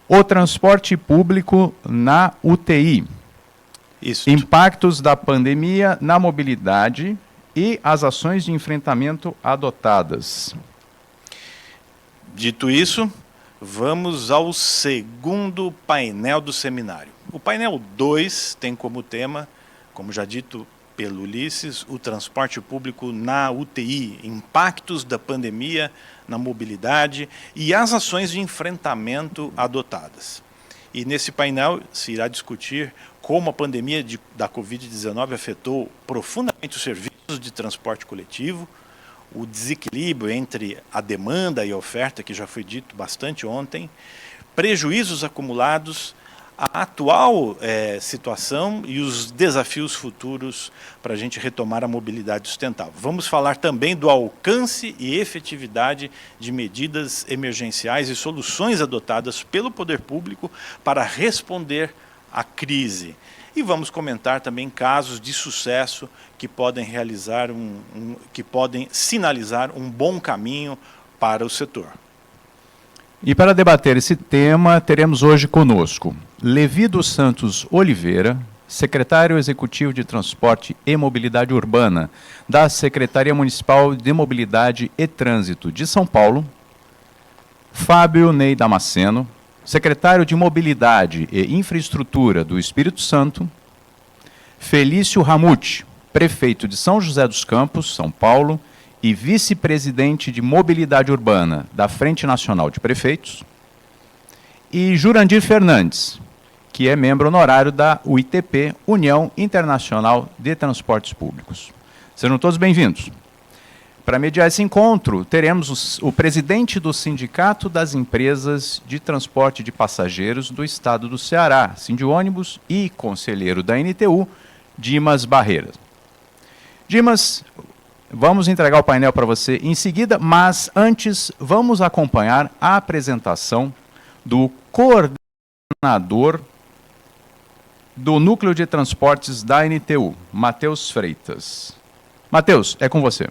O transporte público na UTI. Isso. Impactos da pandemia na mobilidade e as ações de enfrentamento adotadas. Dito isso, vamos ao segundo painel do seminário. O painel 2 tem como tema, como já dito pelo Ulisses, o transporte público na UTI, impactos da pandemia na mobilidade e as ações de enfrentamento adotadas. E nesse painel se irá discutir como a pandemia da Covid-19 afetou profundamente os serviços de transporte coletivo, o desequilíbrio entre a demanda e a oferta, que já foi dito bastante ontem, prejuízos acumulados, a atual situação e os desafios futuros para a gente retomar a mobilidade sustentável. Vamos falar também do alcance e efetividade de medidas emergenciais e soluções adotadas pelo poder público para responder à crise. E vamos comentar também casos de sucesso que podem sinalizar um bom caminho para o setor. E para debater esse tema, teremos hoje conosco Levi dos Santos Oliveira, secretário executivo de Transporte e Mobilidade Urbana da Secretaria Municipal de Mobilidade e Trânsito de São Paulo, Fábio Ney Damasceno, secretário de Mobilidade e Infraestrutura do Espírito Santo, Felício Ramute, prefeito de São José dos Campos, São Paulo, e vice-presidente de Mobilidade Urbana da Frente Nacional de Prefeitos, e Jurandir Fernandes, que é membro honorário da UITP, União Internacional de Transportes Públicos. Sejam todos bem-vindos. Para mediar esse encontro, teremos o presidente do Sindicato das Empresas de Transporte de Passageiros do Estado do Ceará, Sindiônibus, e conselheiro da NTU, Dimas Barreira. Dimas, vamos entregar o painel para você em seguida, mas antes vamos acompanhar a apresentação do coordenador do Núcleo de Transportes da NTU, Matheus Freitas. Matheus, é com você.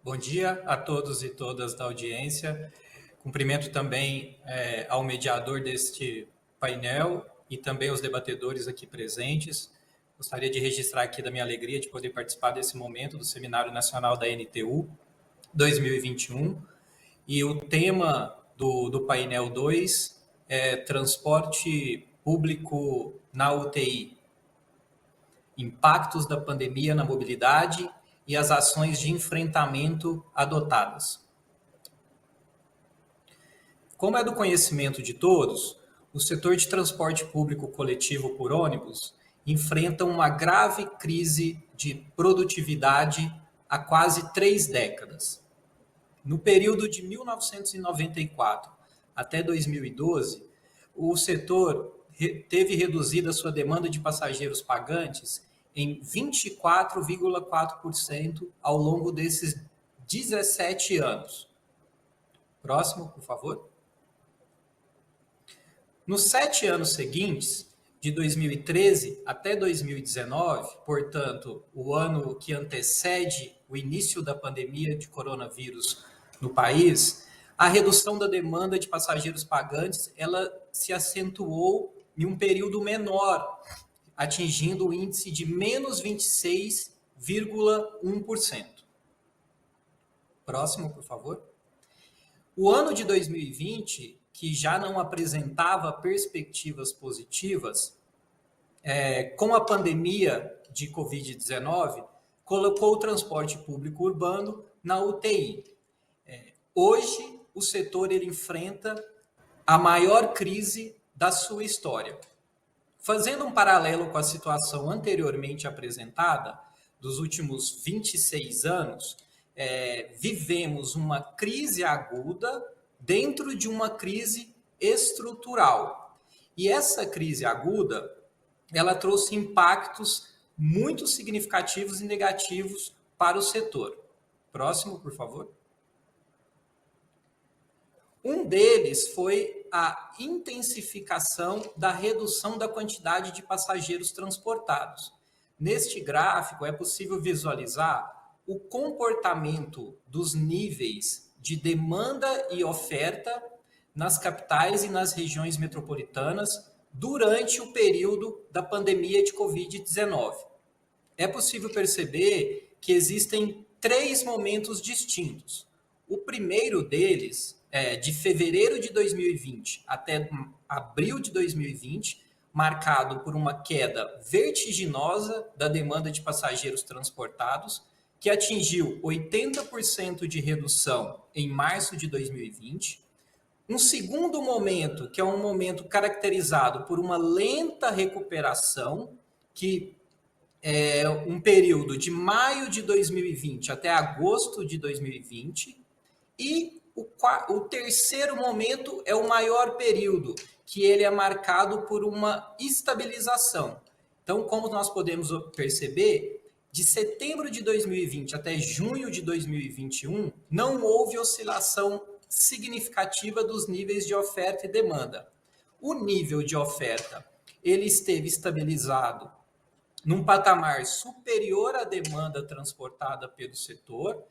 Bom dia a todos e todas da audiência. Cumprimento também ao mediador deste painel e também os debatedores aqui presentes. Gostaria de registrar aqui da minha alegria de poder participar desse momento do Seminário Nacional da NTU 2021. E o tema do painel 2 é transporte público na UTI, impactos da pandemia na mobilidade e as ações de enfrentamento adotadas. Como é do conhecimento de todos, o setor de transporte público coletivo por ônibus enfrenta uma grave crise de produtividade há quase 3 décadas. No período de 1994 até 2012, o setor teve reduzida sua demanda de passageiros pagantes em 24,4% ao longo desses 17 anos. Próximo, por favor. Nos 7 anos seguintes, de 2013 até 2019, portanto, o ano que antecede o início da pandemia de coronavírus no país, a redução da demanda de passageiros pagantes, ela se acentuou em um período menor, atingindo o índice de menos 26,1%. Próximo, por favor. O ano de 2020, que já não apresentava perspectivas positivas, com a pandemia de Covid-19, colocou o transporte público urbano na UTI. Hoje, o setor ele enfrenta a maior crise da sua história. Fazendo um paralelo com a situação anteriormente apresentada, dos últimos 26 anos, vivemos uma crise aguda dentro de uma crise estrutural. E essa crise aguda, ela trouxe impactos muito significativos e negativos para o setor. Próximo, por favor. Um deles foi a intensificação da redução da quantidade de passageiros transportados. Neste gráfico é possível visualizar o comportamento dos níveis de demanda e oferta nas capitais e nas regiões metropolitanas durante o período da pandemia de Covid-19. É possível perceber que existem 3 momentos distintos. O primeiro deles é de fevereiro de 2020 até abril de 2020, marcado por uma queda vertiginosa da demanda de passageiros transportados, que atingiu 80% de redução em março de 2020. Um segundo momento, que é um momento caracterizado por uma lenta recuperação, que é um período de maio de 2020 até agosto de 2020, e o terceiro momento é o maior período, que ele é marcado por uma estabilização. Então, como nós podemos perceber, de setembro de 2020 até junho de 2021, não houve oscilação significativa dos níveis de oferta e demanda. O nível de oferta, ele esteve estabilizado num patamar superior à demanda transportada pelo setor,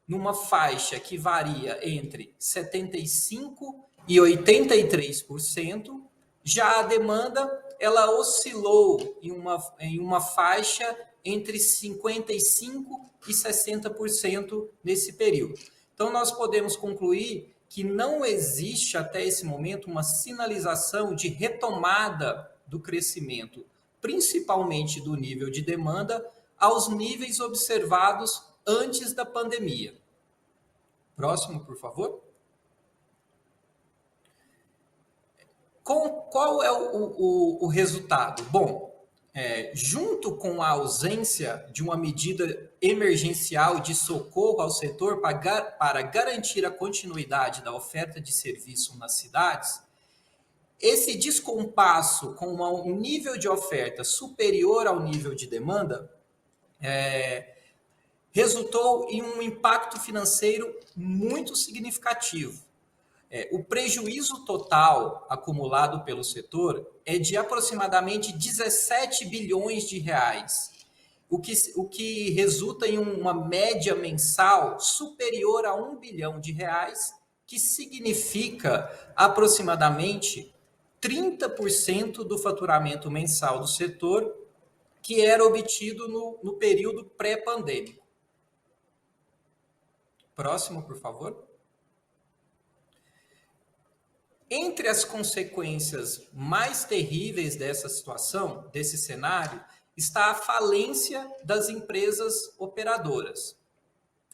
numa faixa que varia entre 75% e 83%, já a demanda ela oscilou em uma faixa entre 55% e 60% nesse período. Então, nós podemos concluir que não existe até esse momento uma sinalização de retomada do crescimento, principalmente do nível de demanda, aos níveis observados antes da pandemia. Próximo, por favor. Qual é o resultado? Bom, junto com a ausência de uma medida emergencial de socorro ao setor para garantir a continuidade da oferta de serviço nas cidades, esse descompasso com um nível de oferta superior ao nível de demanda resultou em um impacto financeiro muito significativo. O prejuízo total acumulado pelo setor é de aproximadamente 17 bilhões de reais, o que resulta em uma média mensal superior a 1 bilhão de reais, que significa aproximadamente 30% do faturamento mensal do setor, que era obtido no período pré-pandêmico. Próximo, por favor. Entre as consequências mais terríveis dessa situação, desse cenário, está a falência das empresas operadoras.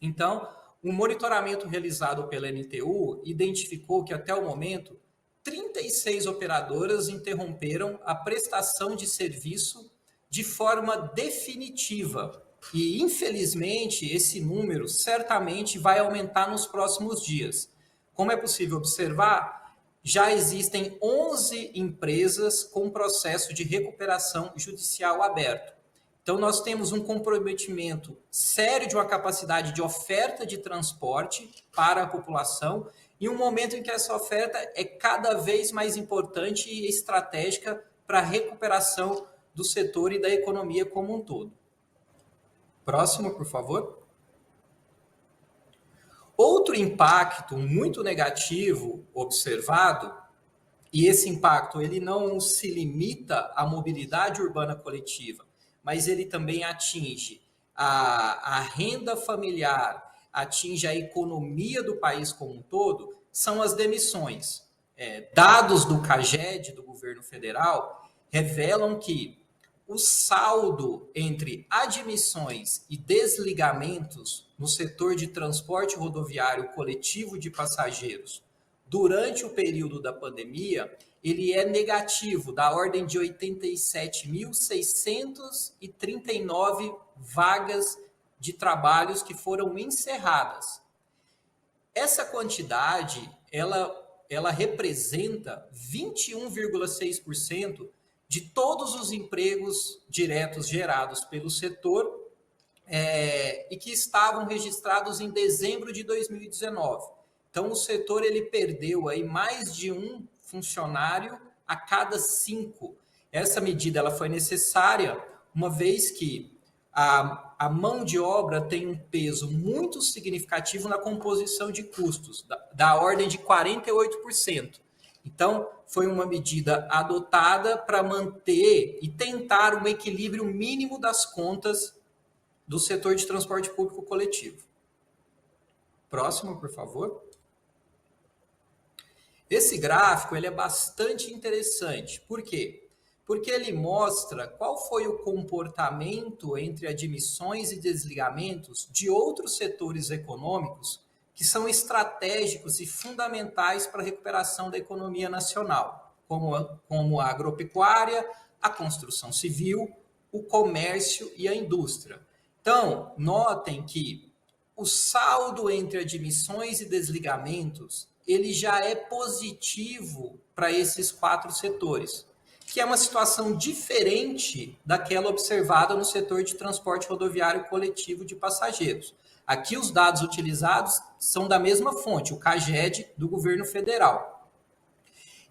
Então, um monitoramento realizado pela NTU identificou que, até o momento, 36 operadoras interromperam a prestação de serviço de forma definitiva. E, infelizmente, esse número certamente vai aumentar nos próximos dias. Como é possível observar, já existem 11 empresas com processo de recuperação judicial aberto. Então, nós temos um comprometimento sério de uma capacidade de oferta de transporte para a população e um momento em que essa oferta é cada vez mais importante e estratégica para a recuperação do setor e da economia como um todo. Próximo, por favor. Outro impacto muito negativo observado, e esse impacto ele não se limita à mobilidade urbana coletiva, mas ele também atinge a renda familiar, atinge a economia do país como um todo, são as demissões. Dados do CAGED, do governo federal, revelam que o saldo entre admissões e desligamentos no setor de transporte rodoviário coletivo de passageiros durante o período da pandemia, ele é negativo, da ordem de 87.639 vagas de trabalhos que foram encerradas. Essa quantidade, ela representa 21,6% de todos os empregos diretos gerados pelo setor e que estavam registrados em dezembro de 2019. Então, o setor ele perdeu aí mais de um funcionário a cada 5. Essa medida ela foi necessária, uma vez que a mão de obra tem um peso muito significativo na composição de custos, da ordem de 48%. Então, foi uma medida adotada para manter e tentar um equilíbrio mínimo das contas do setor de transporte público coletivo. Próximo, por favor. Esse gráfico ele é bastante interessante. Por quê? Porque ele mostra qual foi o comportamento entre admissões e desligamentos de outros setores econômicos que são estratégicos e fundamentais para a recuperação da economia nacional, como a agropecuária, a construção civil, o comércio e a indústria. Então, notem que o saldo entre admissões e desligamentos ele já é positivo para esses 4 setores, que é uma situação diferente daquela observada no setor de transporte rodoviário coletivo de passageiros. Aqui os dados utilizados são da mesma fonte, o CAGED do governo federal.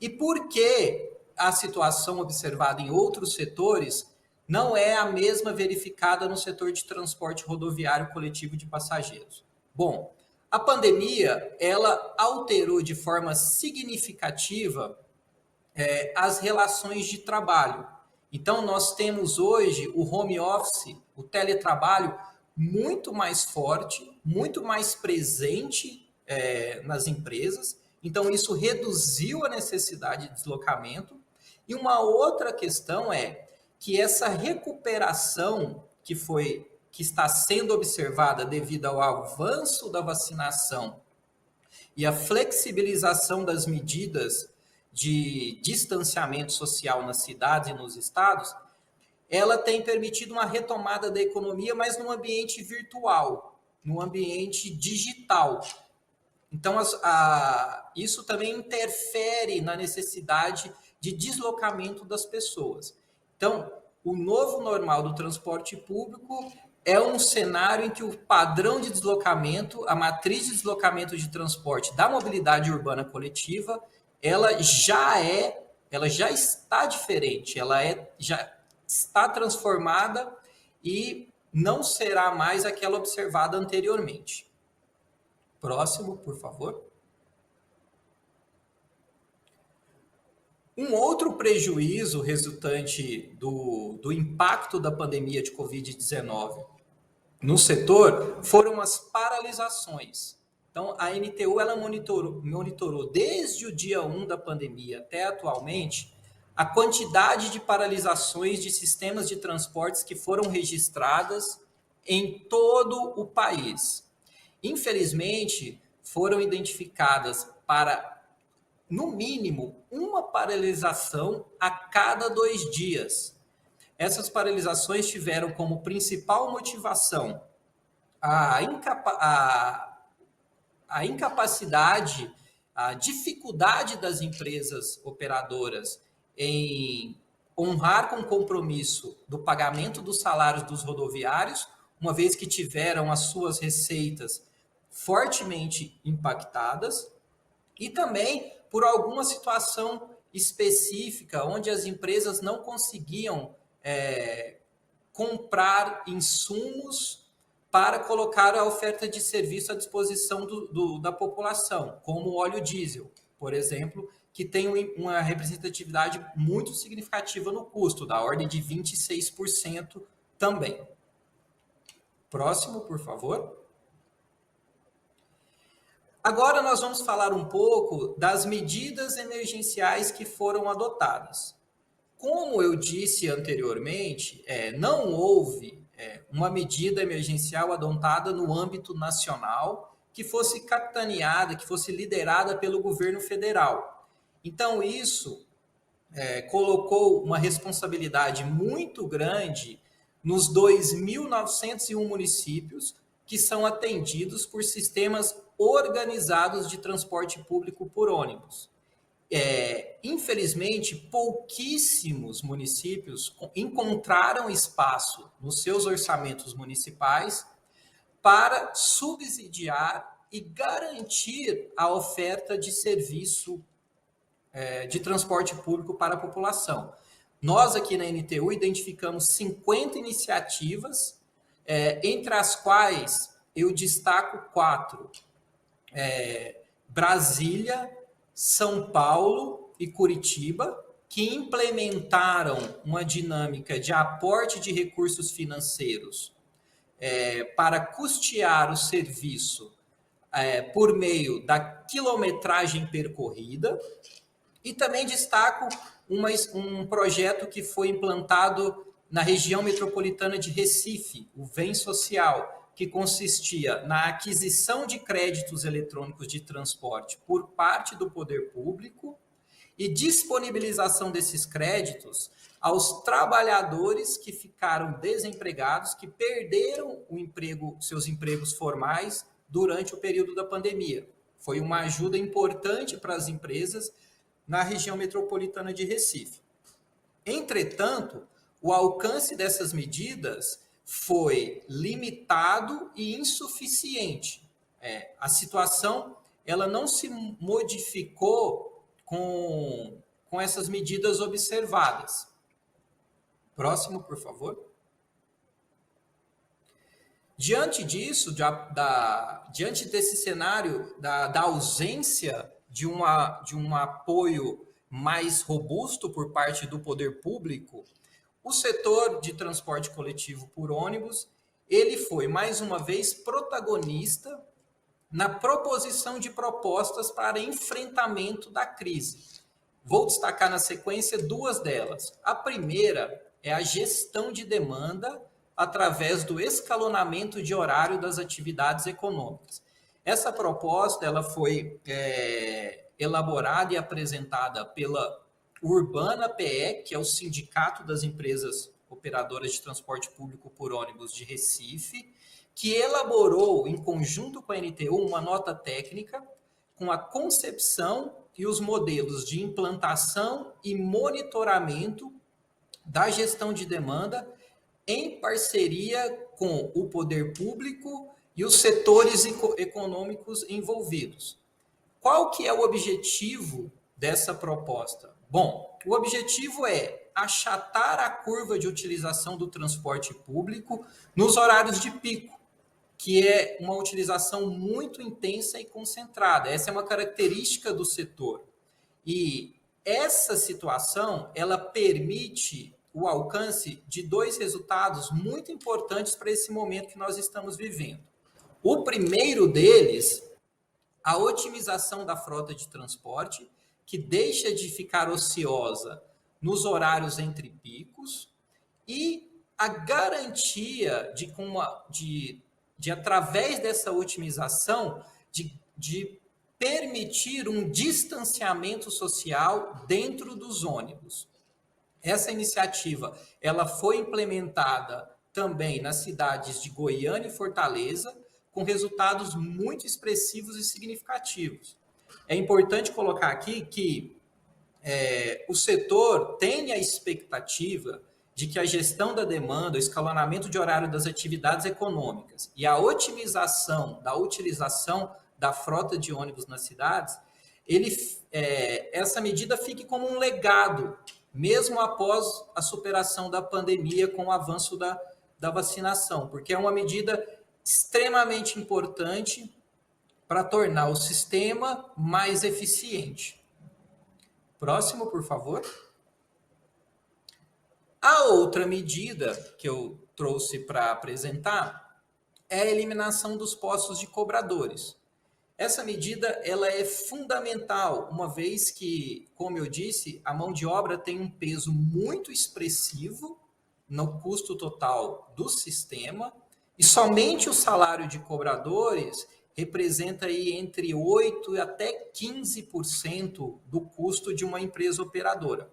E por que a situação observada em outros setores não é a mesma verificada no setor de transporte rodoviário coletivo de passageiros? Bom, a pandemia, ela alterou de forma significativa as relações de trabalho. Então, nós temos hoje o home office, o teletrabalho, muito mais forte, muito mais presente nas empresas. Então, isso reduziu a necessidade de deslocamento. E uma outra questão é que essa recuperação que está sendo observada devido ao avanço da vacinação e a flexibilização das medidas de distanciamento social nas cidades e nos estados, ela tem permitido uma retomada da economia, mas num ambiente virtual, num ambiente digital. Então, isso também interfere na necessidade de deslocamento das pessoas. Então, o novo normal do transporte público é um cenário em que o padrão de deslocamento, a matriz de deslocamento de transporte da mobilidade urbana coletiva, ela já está diferente, já está transformada e não será mais aquela observada anteriormente. Próximo, por favor. Um outro prejuízo resultante do impacto da pandemia de Covid-19 no setor foram as paralisações. Então, a NTU ela monitorou desde o dia 1 da pandemia até atualmente a quantidade de paralisações de sistemas de transportes que foram registradas em todo o país. Infelizmente, foram identificadas no mínimo, uma paralisação a cada 2 dias. Essas paralisações tiveram como principal motivação a incapacidade, a dificuldade das empresas operadoras em honrar com compromisso do pagamento dos salários dos rodoviários, uma vez que tiveram as suas receitas fortemente impactadas, e também por alguma situação específica onde as empresas não conseguiam comprar insumos para colocar a oferta de serviço à disposição da população, como o óleo diesel, por exemplo, que tem uma representatividade muito significativa no custo, da ordem de 26% também. Próximo, por favor. Agora nós vamos falar um pouco das medidas emergenciais que foram adotadas. Como eu disse anteriormente, não houve uma medida emergencial adotada no âmbito nacional que fosse capitaneada, que fosse liderada pelo governo federal. Então, isso colocou uma responsabilidade muito grande nos 2.901 municípios que são atendidos por sistemas organizados de transporte público por ônibus. Infelizmente, pouquíssimos municípios encontraram espaço nos seus orçamentos municipais para subsidiar e garantir a oferta de serviço de transporte público para a população. Nós aqui na NTU identificamos 50 iniciativas entre as quais eu destaco 4. Brasília, São Paulo e Curitiba, que implementaram uma dinâmica de aporte de recursos financeiros para custear o serviço por meio da quilometragem percorrida. E também destaco um projeto que foi implantado na região metropolitana de Recife, o VEM Social, que consistia na aquisição de créditos eletrônicos de transporte por parte do poder público e disponibilização desses créditos aos trabalhadores que ficaram desempregados, que perderam seus empregos formais durante o período da pandemia. Foi uma ajuda importante para as empresas na região metropolitana de Recife. Entretanto, o alcance dessas medidas foi limitado e insuficiente. A situação ela não se modificou com essas medidas observadas. Próximo, por favor. Diante disso, diante desse cenário da ausência de um apoio mais robusto por parte do poder público, o setor de transporte coletivo por ônibus, ele foi, mais uma vez, protagonista na proposição de propostas para enfrentamento da crise. Vou destacar na sequência 2 delas. A primeira é a gestão de demanda através do escalonamento de horário das atividades econômicas. Essa proposta ela foi elaborada e apresentada pela Urbana PE, que é o Sindicato das Empresas Operadoras de Transporte Público por Ônibus de Recife, que elaborou, em conjunto com a NTU, uma nota técnica com a concepção e os modelos de implantação e monitoramento da gestão de demanda em parceria com o poder público e os setores econômicos envolvidos. Qual que é o objetivo dessa proposta? Bom, o objetivo é achatar a curva de utilização do transporte público nos horários de pico, que é uma utilização muito intensa e concentrada. Essa é uma característica do setor. E essa situação, ela permite o alcance de 2 resultados muito importantes para esse momento que nós estamos vivendo. O primeiro deles, a otimização da frota de transporte, que deixa de ficar ociosa nos horários entre picos, e a garantia de através dessa otimização, de permitir um distanciamento social dentro dos ônibus. Essa iniciativa ela foi implementada também nas cidades de Goiânia e Fortaleza, com resultados muito expressivos e significativos. É importante colocar aqui que o setor tem a expectativa de que a gestão da demanda, o escalonamento de horário das atividades econômicas e a otimização da utilização da frota de ônibus nas cidades, essa medida fique como um legado, mesmo após a superação da pandemia com o avanço da vacinação, porque é uma medida extremamente importante para tornar o sistema mais eficiente. Próximo, por favor. A outra medida que eu trouxe para apresentar é a eliminação dos postos de cobradores. Essa medida ela é fundamental, uma vez que, como eu disse, a mão de obra tem um peso muito expressivo no custo total do sistema, e somente o salário de cobradores representa aí entre 8% e até 15% do custo de uma empresa operadora.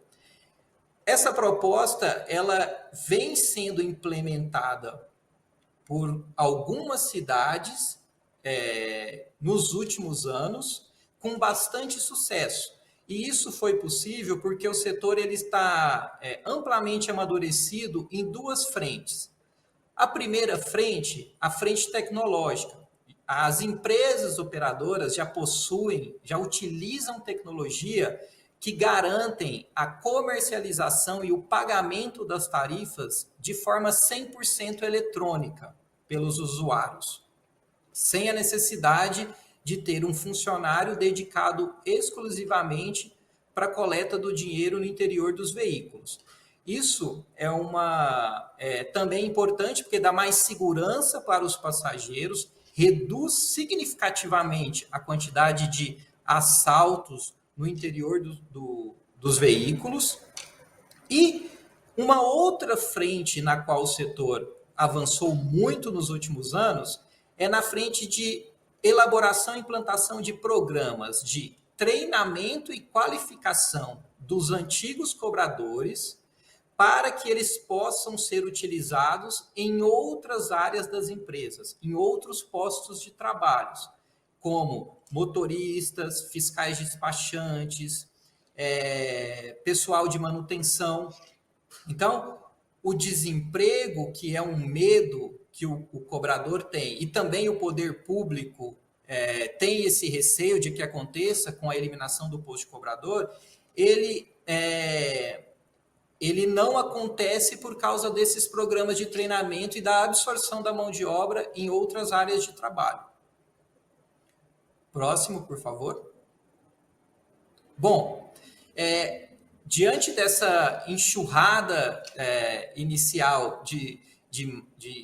Essa proposta ela vem sendo implementada por algumas cidades nos últimos anos, com bastante sucesso. E isso foi possível porque o setor ele está amplamente amadurecido em 2 frentes. A primeira frente, a frente tecnológica. As empresas operadoras já utilizam tecnologia que garantem a comercialização e o pagamento das tarifas de forma 100% eletrônica. pelos usuários, sem a necessidade de ter um funcionário dedicado exclusivamente para a coleta do dinheiro no interior dos veículos. Isso é também importante porque dá mais segurança para os passageiros, reduz significativamente a quantidade de assaltos no interior dos veículos. E uma outra frente na qual o setor avançou muito nos últimos anos é na frente de elaboração e implantação de programas de treinamento e qualificação dos antigos cobradores para que eles possam ser utilizados em outras áreas das empresas, em outros postos de trabalho, como motoristas, fiscais despachantes, pessoal de manutenção. Então, o desemprego, que é um medo que o cobrador tem, e também o poder público tem esse receio de que aconteça com a eliminação do posto de cobrador, ele não acontece por causa desses programas de treinamento e da absorção da mão de obra em outras áreas de trabalho. Próximo, por favor. Bom, diante dessa enxurrada inicial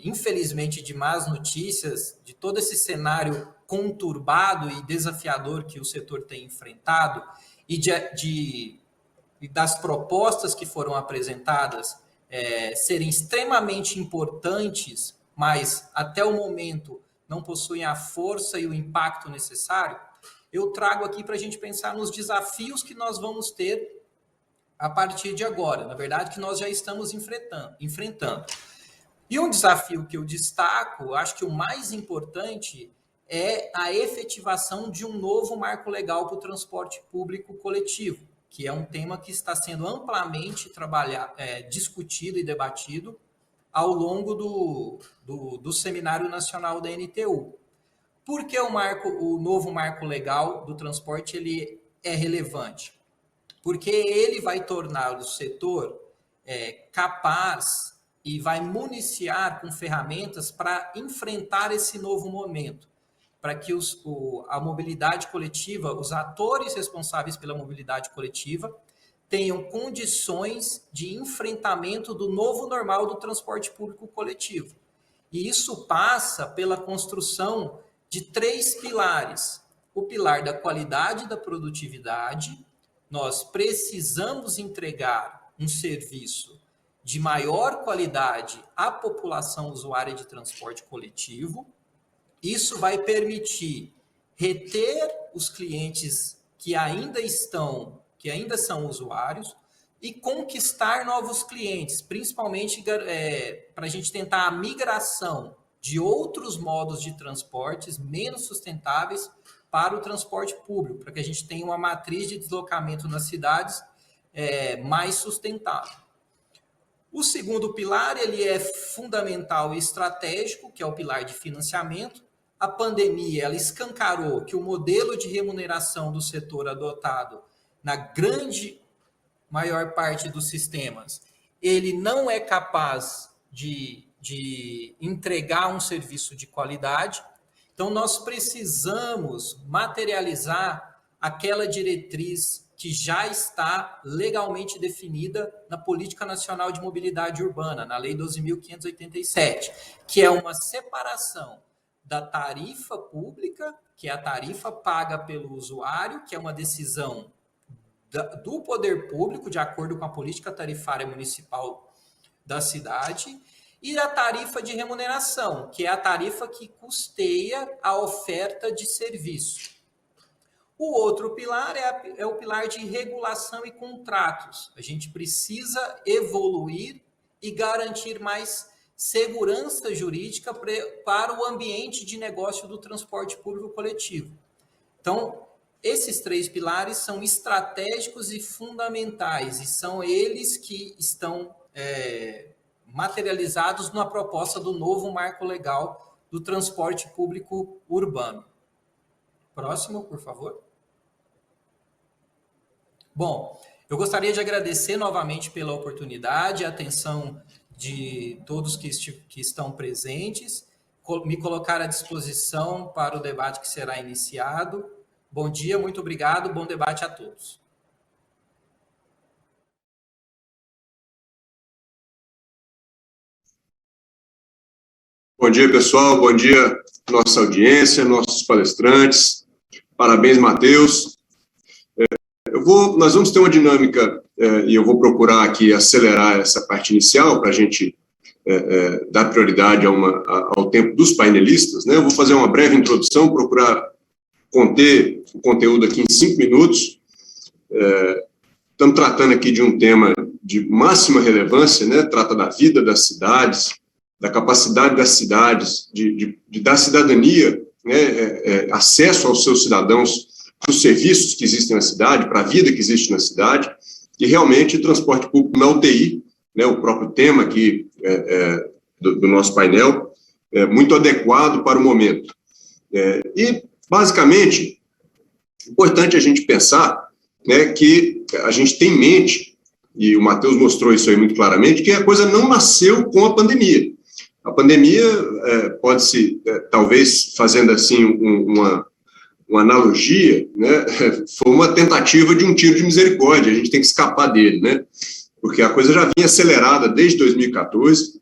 infelizmente, de más notícias, de todo esse cenário conturbado e desafiador que o setor tem enfrentado e das propostas que foram apresentadas serem extremamente importantes, mas até o momento não possuem a força e o impacto necessário, eu trago aqui para a gente pensar nos desafios que nós vamos ter a partir de agora, na verdade, que nós já estamos enfrentando. E um desafio que eu destaco, acho que o mais importante, é a efetivação de um novo marco legal para o transporte público coletivo, que é um tema que está sendo amplamente discutido e debatido ao longo do Seminário Nacional da NTU. Por que o novo marco legal do transporte ele é relevante? Porque ele vai tornar o setor capaz e vai municiar com ferramentas para enfrentar esse novo momento, para que a mobilidade coletiva, os atores responsáveis pela mobilidade coletiva, tenham condições de enfrentamento do novo normal do transporte público coletivo. E isso passa pela construção de 3 pilares. O pilar da qualidade e da produtividade. Nós precisamos entregar um serviço de maior qualidade à população usuária de transporte coletivo. Isso vai permitir reter os clientes que ainda são usuários e conquistar novos clientes, principalmente para a gente tentar a migração de outros modos de transportes menos sustentáveis para o transporte público, para que a gente tenha uma matriz de deslocamento nas cidades mais sustentável. O segundo pilar ele é fundamental e estratégico, que é o pilar de financiamento. A pandemia ela escancarou que o modelo de remuneração do setor adotado na grande maior parte dos sistemas, ele não é capaz de entregar um serviço de qualidade. Então, nós precisamos materializar aquela diretriz que já está legalmente definida na Política Nacional de Mobilidade Urbana, na Lei 12.587, que é uma separação da tarifa pública, que é a tarifa paga pelo usuário, que é uma decisão do poder público, de acordo com a política tarifária municipal da cidade, e a tarifa de remuneração, que é a tarifa que custeia a oferta de serviço. O outro pilar é o pilar de regulação e contratos. A gente precisa evoluir e garantir mais segurança jurídica para o ambiente de negócio do transporte público coletivo. Então, esses 3 pilares são estratégicos e fundamentais, e são eles que estão materializados na proposta do novo marco legal do transporte público urbano. Próximo, por favor. Bom, eu gostaria de agradecer novamente pela oportunidade, a atenção de todos que estão presentes. me colocar à disposição para o debate que será iniciado. Bom dia, muito obrigado, bom debate a todos. Bom dia, pessoal. Bom dia, nossa audiência, nossos palestrantes. Parabéns, Matheus. Nós vamos ter uma dinâmica, e eu vou procurar aqui acelerar essa parte inicial para a gente dar prioridade ao tempo dos painelistas, né? Eu vou fazer uma breve introdução, procurar conter o conteúdo aqui em 5 minutos. Estamos tratando aqui de um tema de máxima relevância, né? Trata da vida das cidades, da capacidade das cidades de dar cidadania, né? Acesso aos seus cidadãos para os serviços que existem na cidade, para a vida que existe na cidade, e realmente transporte público na UTI, né? O próprio tema aqui do nosso painel, é muito adequado para o momento. E, basicamente, é importante a gente pensar, né, que a gente tem em mente, e o Matheus mostrou isso aí muito claramente, que a coisa não nasceu com a pandemia. A pandemia pode-se, talvez, fazendo assim uma analogia, né, foi uma tentativa de um tiro de misericórdia, a gente tem que escapar dele, né, porque a coisa já vinha acelerada desde 2014,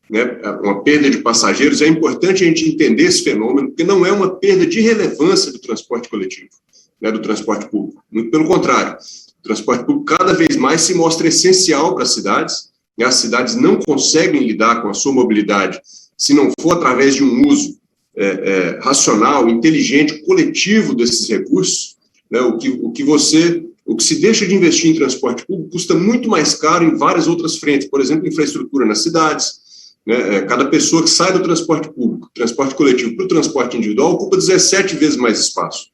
né, uma perda de passageiros. É importante a gente entender esse fenômeno, porque não é uma perda de relevância do transporte coletivo, né, do transporte público, muito pelo contrário, o transporte público cada vez mais se mostra essencial para as cidades, né, as cidades não conseguem lidar com a sua mobilidade se não for através de um uso racional, inteligente, coletivo desses recursos, né, o que se deixa de investir em transporte público custa muito mais caro em várias outras frentes, por exemplo, infraestrutura nas cidades, né, cada pessoa que sai do transporte público, transporte coletivo para o transporte individual, ocupa 17 vezes mais espaço,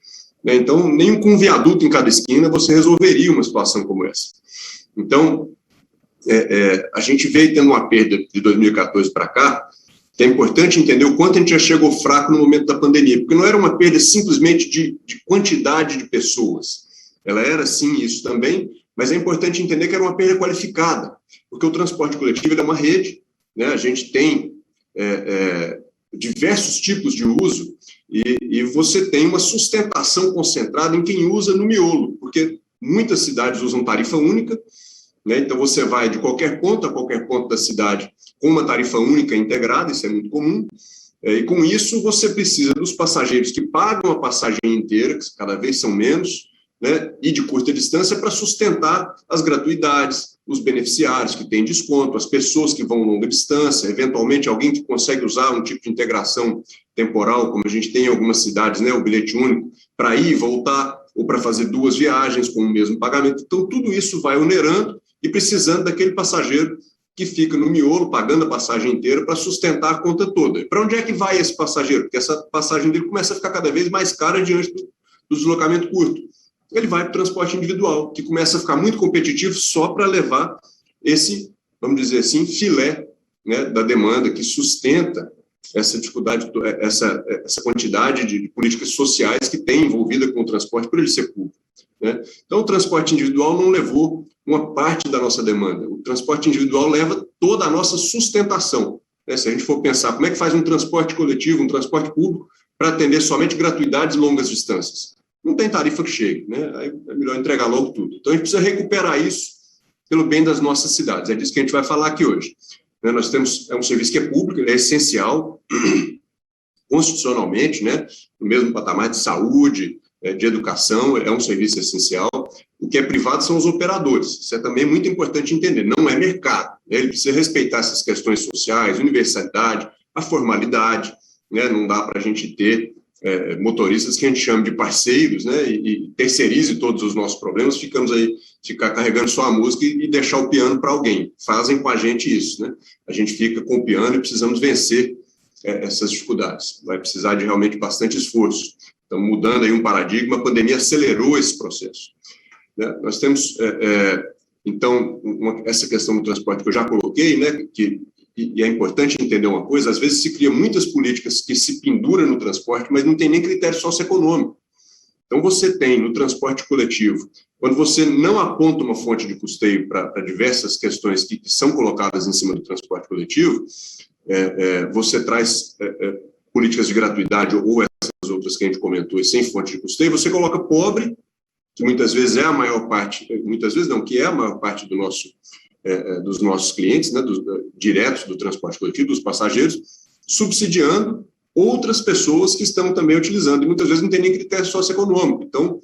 né, então, nem com um viaduto em cada esquina você resolveria uma situação como essa. Então, a gente veio tendo uma perda de 2014 para cá, que é importante entender o quanto a gente já chegou fraco no momento da pandemia, porque não era uma perda simplesmente de quantidade de pessoas, ela era sim isso também, mas é importante entender que era uma perda qualificada, porque o transporte coletivo é uma rede, né, a gente tem diversos tipos de uso, e você tem uma sustentação concentrada em quem usa no miolo, porque muitas cidades usam tarifa única, né, então você vai de qualquer ponto a qualquer ponto da cidade com uma tarifa única integrada, isso é muito comum, e com isso você precisa dos passageiros que pagam a passagem inteira, que cada vez são menos, né, e de curta distância, para sustentar as gratuidades, os beneficiários que têm desconto, as pessoas que vão longa distância, eventualmente alguém que consegue usar um tipo de integração temporal, como a gente tem em algumas cidades, né, o bilhete único, para ir e voltar, ou para fazer 2 viagens com o mesmo pagamento. Então, tudo isso vai onerando e precisando daquele passageiro que fica no miolo, pagando a passagem inteira para sustentar a conta toda. Para onde é que vai esse passageiro? Porque essa passagem dele começa a ficar cada vez mais cara diante do deslocamento curto. Ele vai para o transporte individual, que começa a ficar muito competitivo só para levar esse, vamos dizer assim, filé, né, da demanda que sustenta essa dificuldade, essa quantidade de políticas sociais que tem envolvida com o transporte por ele ser público, né? Então, o transporte individual não levou uma parte da nossa demanda. O transporte individual leva toda a nossa sustentação, né? Se a gente for pensar como é que faz um transporte coletivo, um transporte público, para atender somente gratuidades e longas distâncias. Não tem tarifa que chegue, né? Aí é melhor entregar logo tudo. Então, a gente precisa recuperar isso pelo bem das nossas cidades. É disso que a gente vai falar aqui hoje. Nós temos um serviço que é público, ele é essencial, constitucionalmente, né? No mesmo patamar de saúde, de educação, é um serviço essencial. O que é privado são os operadores. Isso é também muito importante entender. Não é mercado, né? Ele precisa respeitar essas questões sociais, universalidade, a formalidade, né? Não dá para a gente ter motoristas que a gente chama de parceiros, né, e terceirize todos os nossos problemas, ficar carregando só a música e deixar o piano para alguém. Fazem com a gente isso, né? A gente fica com o piano e precisamos vencer essas dificuldades. Vai precisar de realmente bastante esforço. Então, mudando aí um paradigma, a pandemia acelerou esse processo, né? Nós temos, então, essa questão do transporte que eu já coloquei, né, e é importante entender uma coisa, às vezes se cria muitas políticas que se penduram no transporte, mas não tem nem critério socioeconômico. Então, você tem no transporte coletivo, quando você não aponta uma fonte de custeio para diversas questões que são colocadas em cima do transporte coletivo, você traz políticas de gratuidade ou essas outras que a gente comentou, e sem fonte de custeio, você coloca pobre, que muitas vezes é a maior parte, muitas vezes não, que é a maior parte dos nossos clientes, né, diretos do transporte coletivo, dos passageiros, subsidiando outras pessoas que estão também utilizando, e muitas vezes não tem nem critério socioeconômico. Então,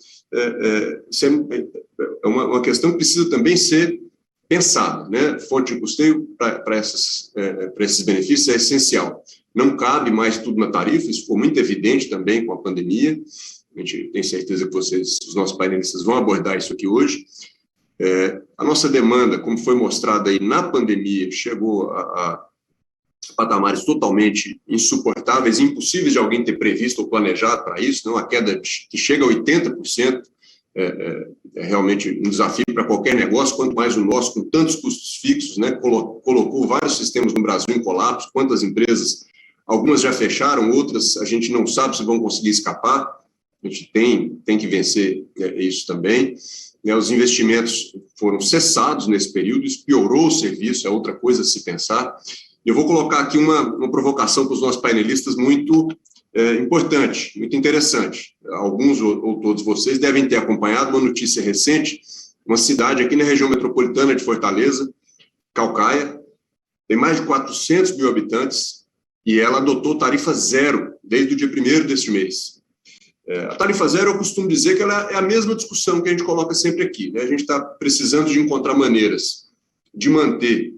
isso é uma questão que precisa também ser pensada, né? Fonte de custeio para esses benefícios é essencial. Não cabe mais tudo na tarifa, isso ficou muito evidente também com a pandemia. A gente tem certeza que os nossos painelistas, vão abordar isso aqui hoje. A nossa demanda, como foi mostrado aí na pandemia, chegou a patamares totalmente insuportáveis, impossíveis de alguém ter previsto ou planejado para isso, não? A queda que chega a 80% é realmente um desafio para qualquer negócio, quanto mais o nosso, com tantos custos fixos, né? Colocou vários sistemas no Brasil em colapso, quantas empresas, algumas já fecharam, outras a gente não sabe se vão conseguir escapar, a gente tem que vencer isso também. Os investimentos foram cessados nesse período, isso piorou o serviço, é outra coisa a se pensar. Eu vou colocar aqui uma provocação para os nossos painelistas muito importante, muito interessante. Alguns ou todos vocês devem ter acompanhado uma notícia recente, uma cidade aqui na região metropolitana de Fortaleza, Caucaia, tem mais de 400 mil habitantes e ela adotou tarifa zero desde o dia 1º deste mês. A tarifa zero, eu costumo dizer que ela é a mesma discussão que a gente coloca sempre aqui, né? A gente está precisando de encontrar maneiras de manter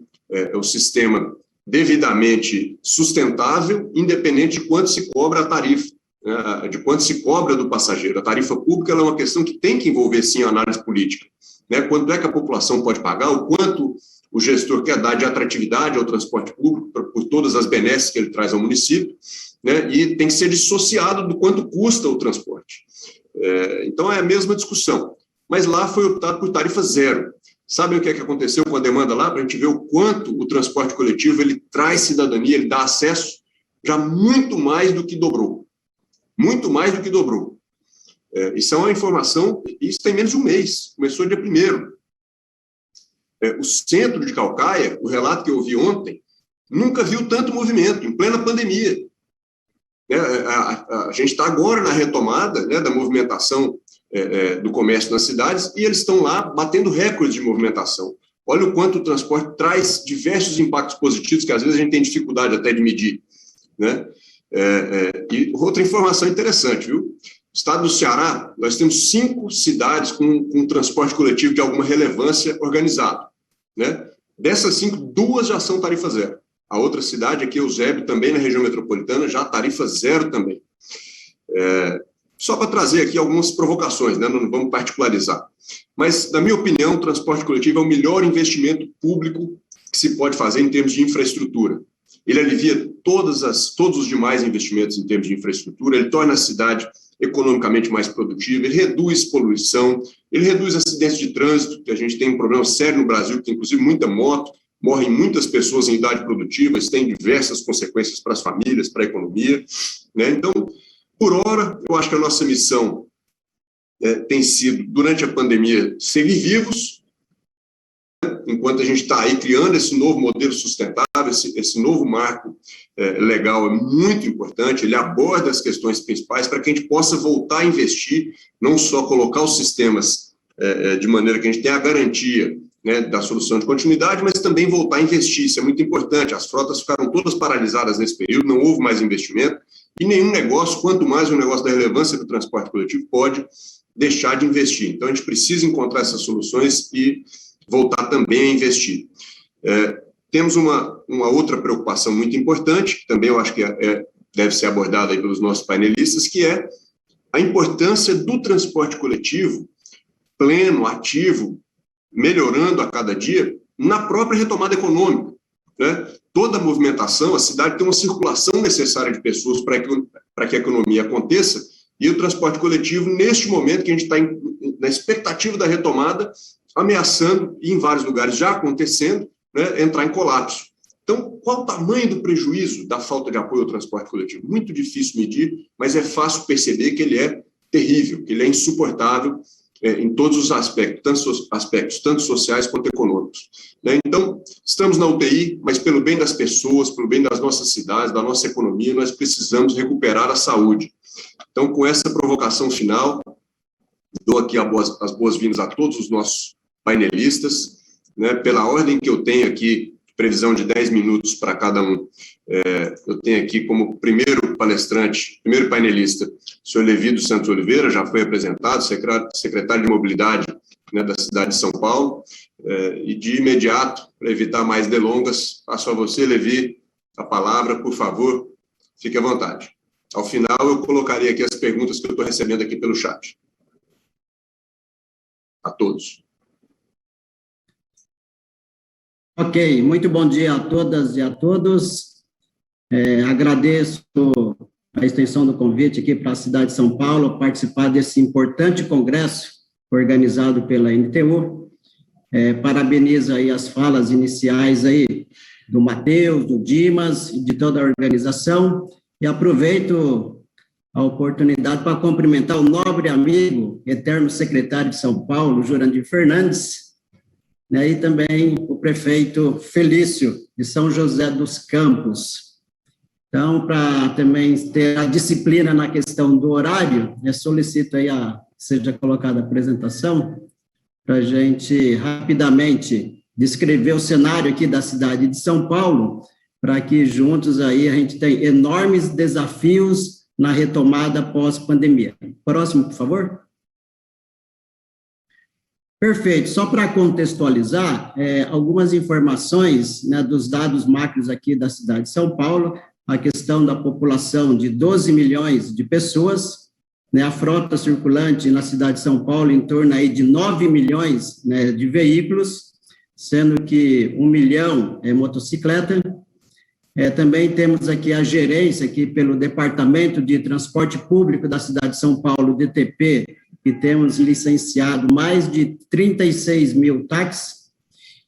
o sistema devidamente sustentável, independente de quanto se cobra a tarifa, né, de quanto se cobra do passageiro. A tarifa pública ela é uma questão que tem que envolver, sim, a análise política, né? Quanto é que a população pode pagar, o quanto o gestor quer dar de atratividade ao transporte público, por todas as benesses que ele traz ao município, né? E tem que ser dissociado do quanto custa o transporte. Então, é a mesma discussão. Mas lá foi optado por tarifa zero. Sabem o que aconteceu com a demanda lá? Para a gente ver o quanto o transporte coletivo ele traz cidadania, ele dá acesso, já muito mais do que dobrou. Muito mais do que dobrou. Isso é uma informação, isso tem menos de um mês, começou dia 1º. O centro de Caucaia, o relato que eu ouvi ontem, nunca viu tanto movimento, em plena pandemia. A gente está agora na retomada, né, da movimentação do comércio nas cidades, e eles estão lá batendo recordes de movimentação. Olha o quanto o transporte traz diversos impactos positivos, que às vezes a gente tem dificuldade até de medir, né? E outra informação interessante, viu? No estado do Ceará, nós temos 5 cidades com transporte coletivo de alguma relevância organizado, né? Dessas 5, 2 já são tarifa zero. A outra cidade aqui, Eusébio, também na região metropolitana, já tarifa zero também. Só para trazer aqui algumas provocações, né? Não vamos particularizar. Mas, na minha opinião, o transporte coletivo é o melhor investimento público que se pode fazer em termos de infraestrutura. Ele alivia todos os demais investimentos em termos de infraestrutura, ele torna a cidade economicamente mais produtiva, ele reduz poluição, ele reduz acidentes de trânsito, que a gente tem um problema sério no Brasil, que tem inclusive muita moto, morrem muitas pessoas em idade produtiva, isso tem diversas consequências para as famílias, para a economia, né? Então, por hora, eu acho que a nossa missão tem sido, durante a pandemia, seguir vivos, né? Enquanto a gente está aí criando esse novo modelo sustentável, esse novo marco legal é muito importante, ele aborda as questões principais para que a gente possa voltar a investir, não só colocar os sistemas de maneira que a gente tenha a garantia, né, da solução de continuidade, mas também voltar a investir, isso é muito importante. As frotas ficaram todas paralisadas nesse período, não houve mais investimento, e nenhum negócio, quanto mais um negócio da relevância do transporte coletivo, pode deixar de investir. Então, a gente precisa encontrar essas soluções e voltar também a investir. Temos uma outra preocupação muito importante, que também eu acho que deve ser abordada aí pelos nossos painelistas, que é a importância do transporte coletivo pleno, ativo, melhorando a cada dia na própria retomada econômica, né? Toda a movimentação, a cidade tem uma circulação necessária de pessoas para que a economia aconteça, e o transporte coletivo, neste momento que a gente está na expectativa da retomada, ameaçando, e em vários lugares já acontecendo, né, entrar em colapso. Então, qual o tamanho do prejuízo da falta de apoio ao transporte coletivo? Muito difícil medir, mas é fácil perceber que ele é terrível, que ele é insuportável em todos os aspectos, tanto sociais quanto econômicos. Né? Então, estamos na UTI, mas pelo bem das pessoas, pelo bem das nossas cidades, da nossa economia, nós precisamos recuperar a saúde. Então, com essa provocação final, dou aqui as boas-vindas a todos os nossos painelistas, né? Pela ordem que eu tenho aqui, previsão de 10 minutos para cada um, eu tenho aqui como primeiro palestrante, primeiro painelista, o senhor Levi dos Santos Oliveira, já foi apresentado, secretário de Mobilidade, né, da cidade de São Paulo, e de imediato, para evitar mais delongas, passo a você, Levi, a palavra, por favor, fique à vontade. Ao final, eu colocarei aqui as perguntas que eu estou recebendo aqui pelo chat. A todos. Ok, muito bom dia a todas e a todos. Agradeço a extensão do convite aqui para a cidade de São Paulo, participar desse importante congresso organizado pela NTU. Parabenizo aí as falas iniciais aí do Matheus, do Dimas e de toda a organização, e aproveito a oportunidade para cumprimentar o nobre amigo, eterno secretário de São Paulo, Jurandir Fernandes, né, e também o prefeito Felício, de São José dos Campos. Então, para também ter a disciplina na questão do horário, eu solicito aí seja colocada a apresentação, para a gente rapidamente descrever o cenário aqui da cidade de São Paulo, para que juntos aí a gente tenha enormes desafios na retomada pós-pandemia. Próximo, por favor. Perfeito. Só para contextualizar, algumas informações, né, dos dados macros aqui da cidade de São Paulo, a questão da população de 12 milhões de pessoas, né, a frota circulante na cidade de São Paulo em torno aí de 9 milhões, né, de veículos, sendo que 1 milhão é motocicleta. Também temos aqui a gerência aqui pelo Departamento de Transporte Público da cidade de São Paulo, DTP, que temos licenciado mais de 36 mil táxis,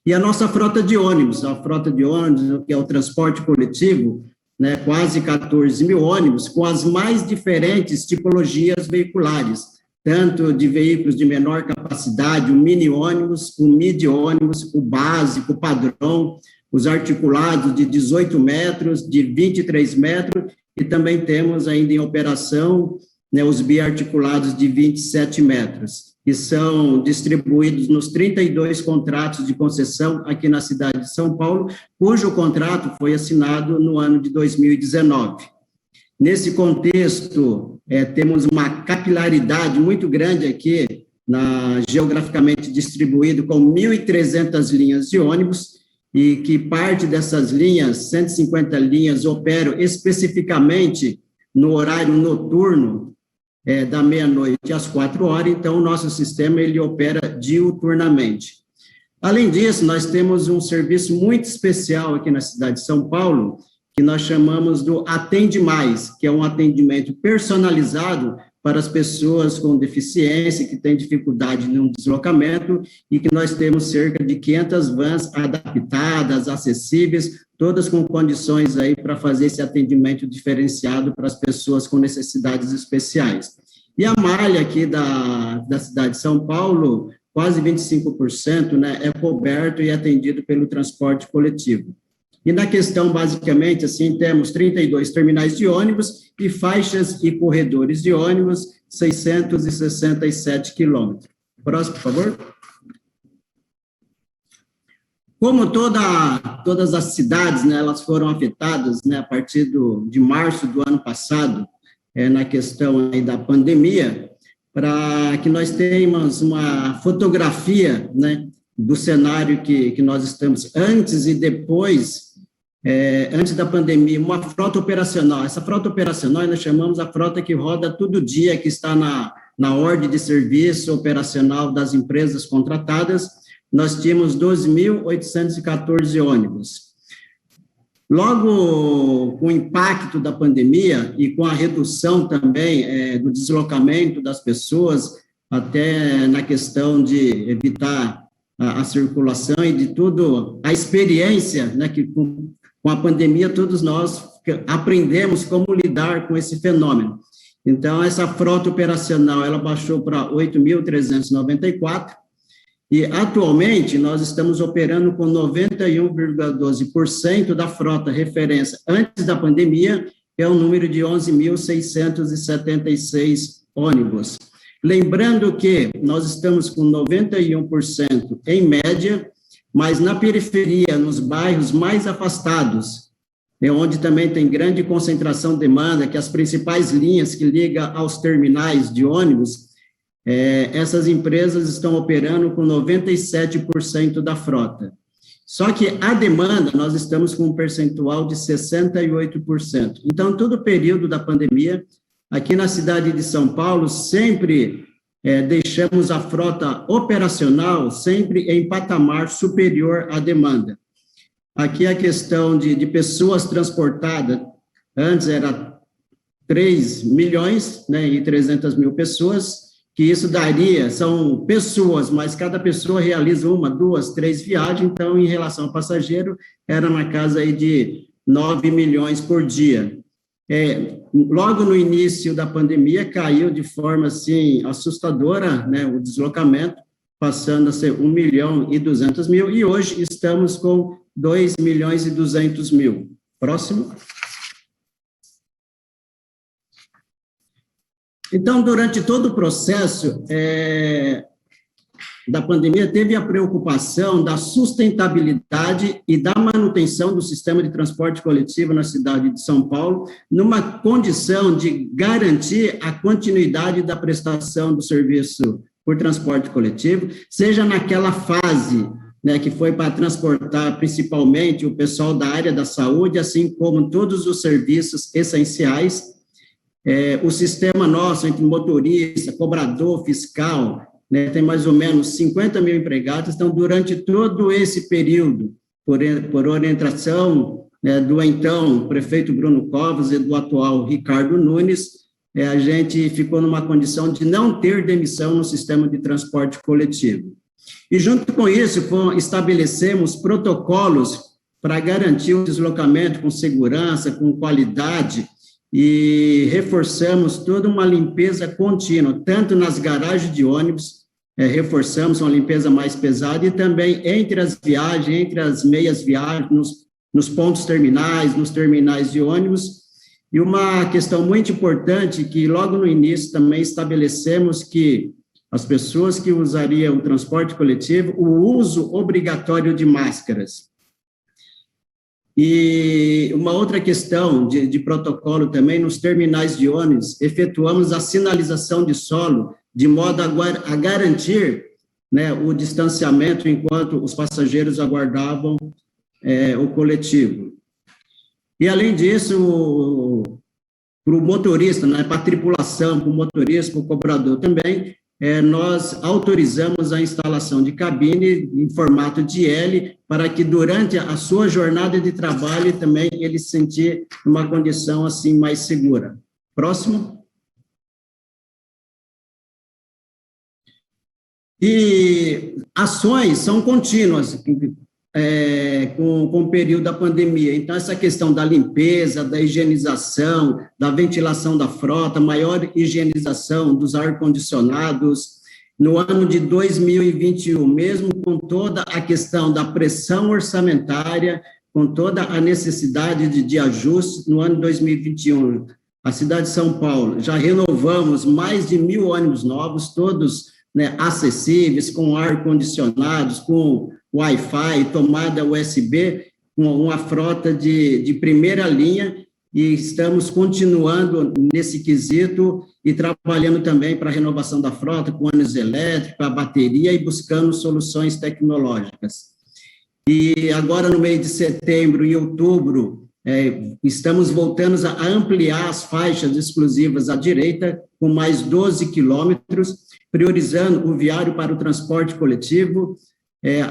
e a nossa frota de ônibus, que é o transporte coletivo, né, quase 14 mil ônibus, com as mais diferentes tipologias veiculares, tanto de veículos de menor capacidade, o mini-ônibus, o midi-ônibus, o básico, o padrão, os articulados de 18 metros, de 23 metros, e também temos ainda em operação, né, os biarticulados de 27 metros, que são distribuídos nos 32 contratos de concessão aqui na cidade de São Paulo, cujo contrato foi assinado no ano de 2019. Nesse contexto, temos uma capilaridade muito grande aqui, geograficamente distribuído, com 1.300 linhas de ônibus, e que parte dessas linhas, 150 linhas, operam especificamente no horário noturno, da meia-noite às 4 horas, então o nosso sistema ele opera diuturnamente. Além disso, nós temos um serviço muito especial aqui na cidade de São Paulo, que nós chamamos do Atende Mais, que é um atendimento personalizado para as pessoas com deficiência, que têm dificuldade no deslocamento, e que nós temos cerca de 500 vans adaptadas, acessíveis, todas com condições aí para fazer esse atendimento diferenciado para as pessoas com necessidades especiais. E a malha aqui da cidade de São Paulo, quase 25%, né, é coberto e atendido pelo transporte coletivo. E na questão, basicamente, assim, temos 32 terminais de ônibus e faixas e corredores de ônibus, 667 quilômetros. Próximo, por favor. Como todas as cidades, né, elas foram afetadas, né, a partir de março do ano passado, na questão aí da pandemia, para que nós tenhamos uma fotografia, né, do cenário que nós estamos antes e depois, antes da pandemia, uma frota operacional. Essa frota operacional nós chamamos a frota que roda todo dia, que está na ordem de serviço operacional das empresas contratadas. Nós tínhamos 12.814 ônibus. Logo, com o impacto da pandemia e com a redução também do deslocamento das pessoas, até na questão de evitar a circulação e de tudo, a experiência, né, que com a pandemia todos nós aprendemos como lidar com esse fenômeno. Então, essa frota operacional, ela baixou para 8.394, e atualmente nós estamos operando com 91,12% da frota referência antes da pandemia, é o número de 11.676 ônibus. Lembrando que nós estamos com 91% em média, mas na periferia, nos bairros mais afastados, é onde também tem grande concentração de demanda, que as principais linhas que ligam aos terminais de ônibus, essas empresas estão operando com 97% da frota. Só que a demanda, nós estamos com um percentual de 68%. Então, todo o período da pandemia, aqui na cidade de São Paulo, sempre deixamos a frota operacional sempre em patamar superior à demanda. Aqui a questão de pessoas transportadas, antes era 3 milhões, né, e 300 mil pessoas, que isso daria, são pessoas, mas cada pessoa realiza 1, 2, 3 viagens, então, em relação ao passageiro, era na casa aí de 9 milhões por dia. Logo no início da pandemia, caiu de forma, assim, assustadora, né, o deslocamento, passando a ser 1.200.000, e hoje estamos com 2.200.000. Próximo. Então, durante todo o processo da pandemia, teve a preocupação da sustentabilidade e da manutenção do sistema de transporte coletivo na cidade de São Paulo, numa condição de garantir a continuidade da prestação do serviço por transporte coletivo, seja naquela fase, né, que foi para transportar principalmente o pessoal da área da saúde, assim como todos os serviços essenciais. O sistema nosso, entre motorista, cobrador, fiscal, né, tem mais ou menos 50 mil empregados, então, durante todo esse período, por orientação, né, do então prefeito Bruno Covas e do atual Ricardo Nunes, a gente ficou numa condição de não ter demissão no sistema de transporte coletivo. E, junto com isso, estabelecemos protocolos para garantir o deslocamento com segurança, com qualidade, e reforçamos toda uma limpeza contínua, tanto nas garagens de ônibus, reforçamos uma limpeza mais pesada, e também entre as viagens, entre as meias viagens, nos pontos terminais, nos terminais de ônibus. E uma questão muito importante, que logo no início também estabelecemos que as pessoas que usariam o transporte coletivo, o uso obrigatório de máscaras. E uma outra questão de protocolo também, nos terminais de ônibus, efetuamos a sinalização de solo, de modo a garantir, né, o distanciamento enquanto os passageiros aguardavam o coletivo. E, além disso, para o motorista, né, para a tripulação, para o motorista, para o cobrador também, nós autorizamos a instalação de cabine em formato de L, para que durante a sua jornada de trabalho também ele se sentir numa condição assim mais segura. Próximo. E ações são contínuas com o período da pandemia. Então, essa questão da limpeza, da higienização, da ventilação da frota, maior higienização dos ar-condicionados. No ano de 2021, mesmo com toda a questão da pressão orçamentária, com toda a necessidade de ajuste, no ano de 2021, a cidade de São Paulo, já renovamos mais de 1.000 ônibus novos, todos, né, acessíveis, com ar-condicionados, com Wi-Fi, tomada USB, uma frota de primeira linha, e estamos continuando nesse quesito e trabalhando também para a renovação da frota, com ônibus elétrico, a bateria, e buscando soluções tecnológicas. E agora, no mês de setembro e outubro, estamos voltando a ampliar as faixas exclusivas à direita, com mais 12 quilômetros, priorizando o viário para o transporte coletivo.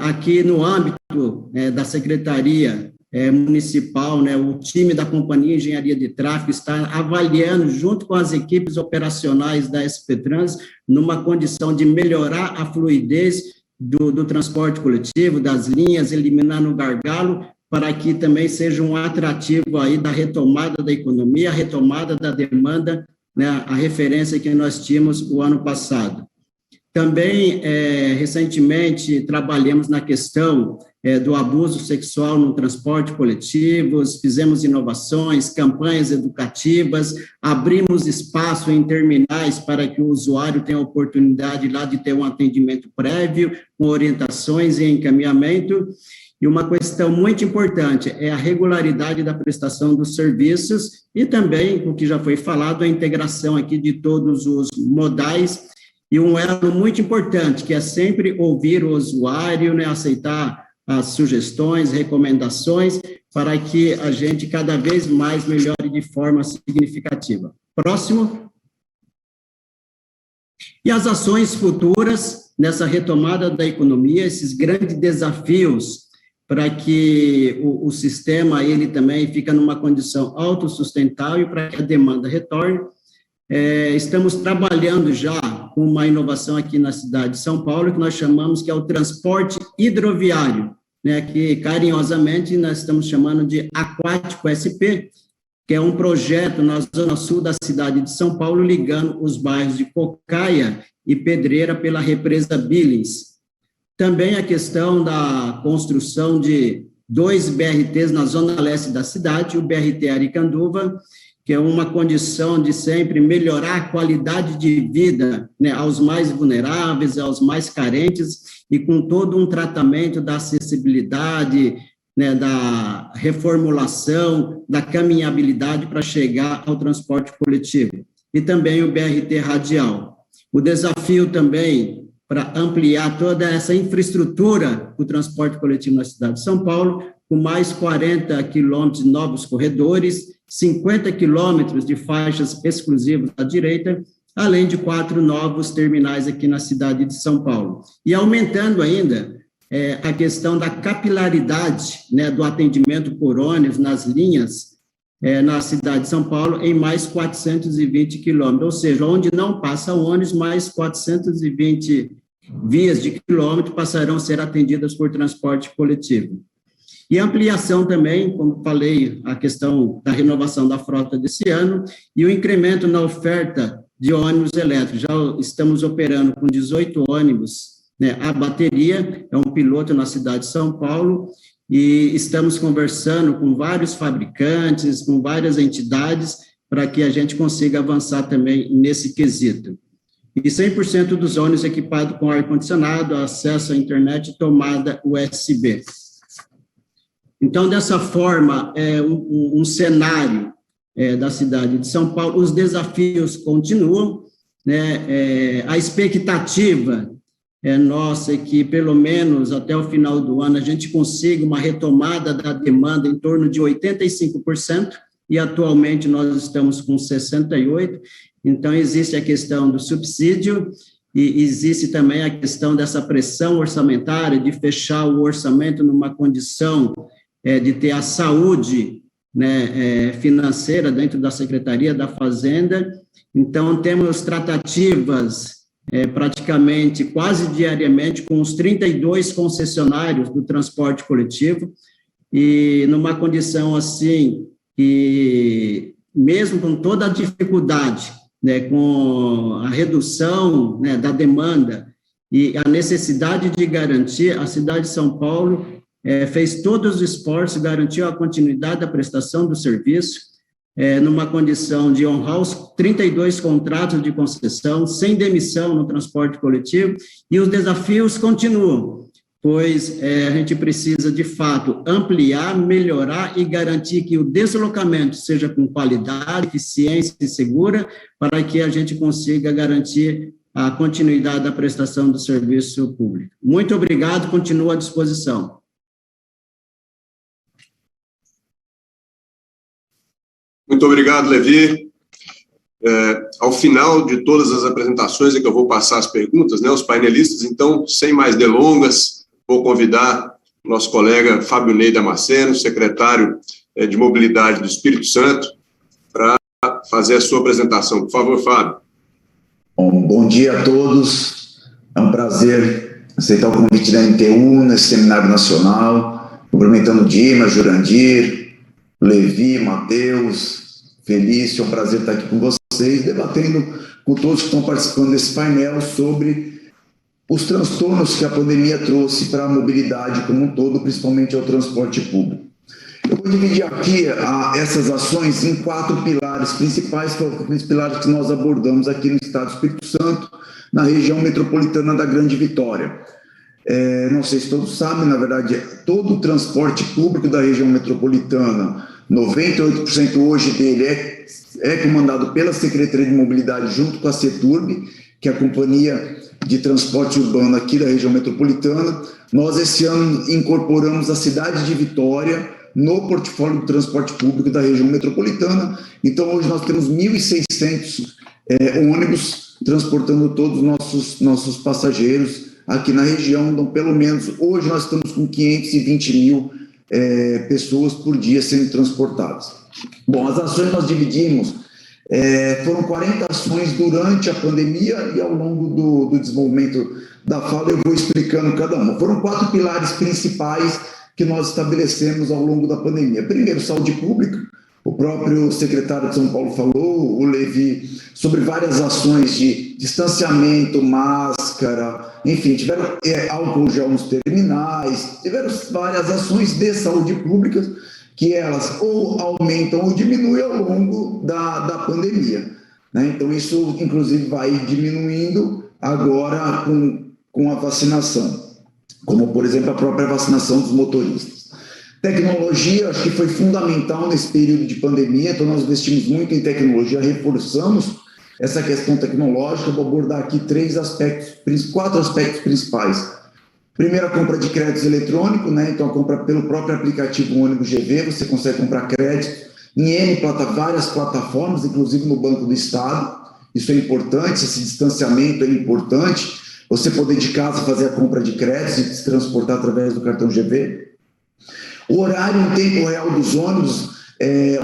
Aqui no âmbito da Secretaria Municipal, né, o time da Companhia Engenharia de Tráfego está avaliando, junto com as equipes operacionais da SP Trans, numa condição de melhorar a fluidez do transporte coletivo, das linhas, eliminando o gargalo, para que também seja um atrativo aí da retomada da economia, a retomada da demanda né, a referência que nós tínhamos o ano passado. Também, recentemente, trabalhamos na questão do abuso sexual no transporte coletivo, fizemos inovações, campanhas educativas, abrimos espaço em terminais para que o usuário tenha a oportunidade lá de ter um atendimento prévio, com orientações e encaminhamento. E uma questão muito importante é a regularidade da prestação dos serviços e também, o que já foi falado, a integração aqui de todos os modais. E um elo muito importante, que é sempre ouvir o usuário, né, aceitar as sugestões, recomendações, para que a gente cada vez mais melhore de forma significativa. Próximo. E as ações futuras nessa retomada da economia, esses grandes desafios para que o sistema, ele também fica numa condição autossustentável para que a demanda retorne. Estamos trabalhando já com uma inovação aqui na cidade de São Paulo, que nós chamamos que é o transporte hidroviário, né, que carinhosamente nós estamos chamando de Aquático SP, que é um projeto na zona sul da cidade de São Paulo, ligando os bairros de Cocaia e Pedreira pela represa Billings. Também a questão da construção de 2 BRTs na zona leste da cidade, o BRT Aricanduva, que é uma condição de sempre melhorar a qualidade de vida, né, aos mais vulneráveis, aos mais carentes, e com todo um tratamento da acessibilidade, né, da reformulação, da caminhabilidade para chegar ao transporte coletivo. E também o BRT radial. O desafio também para ampliar toda essa infraestrutura do transporte coletivo na cidade de São Paulo, com mais 40 quilômetros de novos corredores, 50 quilômetros de faixas exclusivas à direita, além de 4 novos terminais aqui na cidade de São Paulo. E aumentando ainda a questão da capilaridade, né, do atendimento por ônibus nas linhas na cidade de São Paulo, em mais 420 quilômetros, ou seja, onde não passa ônibus, mais 420 vias de quilômetro passarão a ser atendidas por transporte coletivo. E ampliação também, como falei, a questão da renovação da frota desse ano e o incremento na oferta de ônibus elétricos. Já estamos operando com 18 ônibus, né, a bateria, é um piloto na cidade de São Paulo, e estamos conversando com vários fabricantes, com várias entidades, para que a gente consiga avançar também nesse quesito. E 100% dos ônibus equipados com ar-condicionado, acesso à internet e tomada USB. Então, dessa forma, um cenário da cidade de São Paulo, os desafios continuam, né, a expectativa nossa é que, pelo menos até o final do ano, a gente consiga uma retomada da demanda em torno de 85%, e atualmente nós estamos com 68%, então existe a questão do subsídio, e existe também a questão dessa pressão orçamentária, de fechar o orçamento numa condição de ter a saúde, né, financeira dentro da Secretaria da Fazenda. Então, temos tratativas praticamente quase diariamente com os 32 concessionários do transporte coletivo, e numa condição assim, que mesmo com toda a dificuldade, né, com a redução, né, da demanda e a necessidade de garantir, a cidade de São Paulo fez todos os esforços, garantiu a continuidade da prestação do serviço, numa condição de honrar os 32 contratos de concessão, sem demissão no transporte coletivo, e os desafios continuam, pois a gente precisa, de fato, ampliar, melhorar e garantir que o deslocamento seja com qualidade, eficiência e segura, para que a gente consiga garantir a continuidade da prestação do serviço público. Muito obrigado, continuo à disposição. Muito obrigado, Levi. Ao final de todas as apresentações é que eu vou passar as perguntas, né, aos painelistas, então, sem mais delongas, vou convidar o nosso colega Fábio Ney Damasceno, secretário de Mobilidade do Espírito Santo, para fazer a sua apresentação. Por favor, Fábio. Bom dia a todos. É um prazer aceitar o convite da NTU nesse seminário nacional, cumprimentando Dima, Jurandir, Levi, Matheus, Felício, é um prazer estar aqui com vocês, debatendo com todos que estão participando desse painel sobre os transtornos que a pandemia trouxe para a mobilidade como um todo, principalmente ao transporte público. Eu vou dividir aqui essas ações em 4 pilares principais, que são os pilares que nós abordamos aqui no Estado do Espírito Santo, na região metropolitana da Grande Vitória. Não sei se todos sabem, na verdade, todo o transporte público da região metropolitana, 98% hoje dele é comandado pela Secretaria de Mobilidade junto com a CETURB, que é a companhia de transporte urbano aqui da região metropolitana. Nós, esse ano, incorporamos a cidade de Vitória no portfólio do transporte público da região metropolitana. Então, hoje nós temos 1.600 ônibus transportando todos os nossos passageiros aqui na região. Então, pelo menos, hoje nós estamos com 520 mil pessoas por dia sendo transportadas. Bom, as ações nós dividimos, foram 40 ações durante a pandemia e ao longo do desenvolvimento da fala eu vou explicando cada uma. Foram 4 pilares principais que nós estabelecemos ao longo da pandemia. Primeiro, saúde pública. O próprio secretário de São Paulo falou, o Levi, sobre várias ações de distanciamento, máscara, enfim, tiveram álcool gel nos terminais, tiveram várias ações de saúde pública que elas ou aumentam ou diminuem ao longo da pandemia, né? Então, isso, inclusive, vai diminuindo agora com a vacinação, como, por exemplo, a própria vacinação dos motoristas. Tecnologia, acho que foi fundamental nesse período de pandemia, então nós investimos muito em tecnologia, reforçamos essa questão tecnológica. Vou abordar aqui 4 aspectos principais. Primeiro, a compra de créditos eletrônicos, né? Então a compra pelo próprio aplicativo Ônibus GV, você consegue comprar crédito em várias plataformas, inclusive no Banco do Estado. Isso é importante, esse distanciamento é importante, você poder de casa fazer a compra de créditos e se transportar através do cartão GV. O horário em tempo real dos ônibus,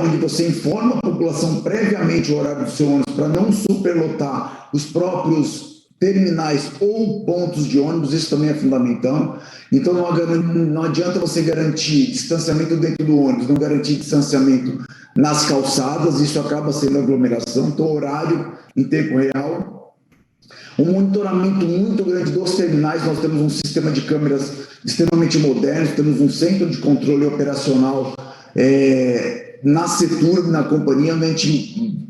onde você informa a população previamente o horário do seu ônibus para não superlotar os próprios terminais ou pontos de ônibus, isso também é fundamental. Então não adianta você garantir distanciamento dentro do ônibus, não garantir distanciamento nas calçadas, isso acaba sendo aglomeração. Então, horário em tempo real. Um monitoramento muito grande dos terminais, nós temos um sistema de câmeras extremamente moderno, temos um centro de controle operacional na CETURB, na companhia, onde a gente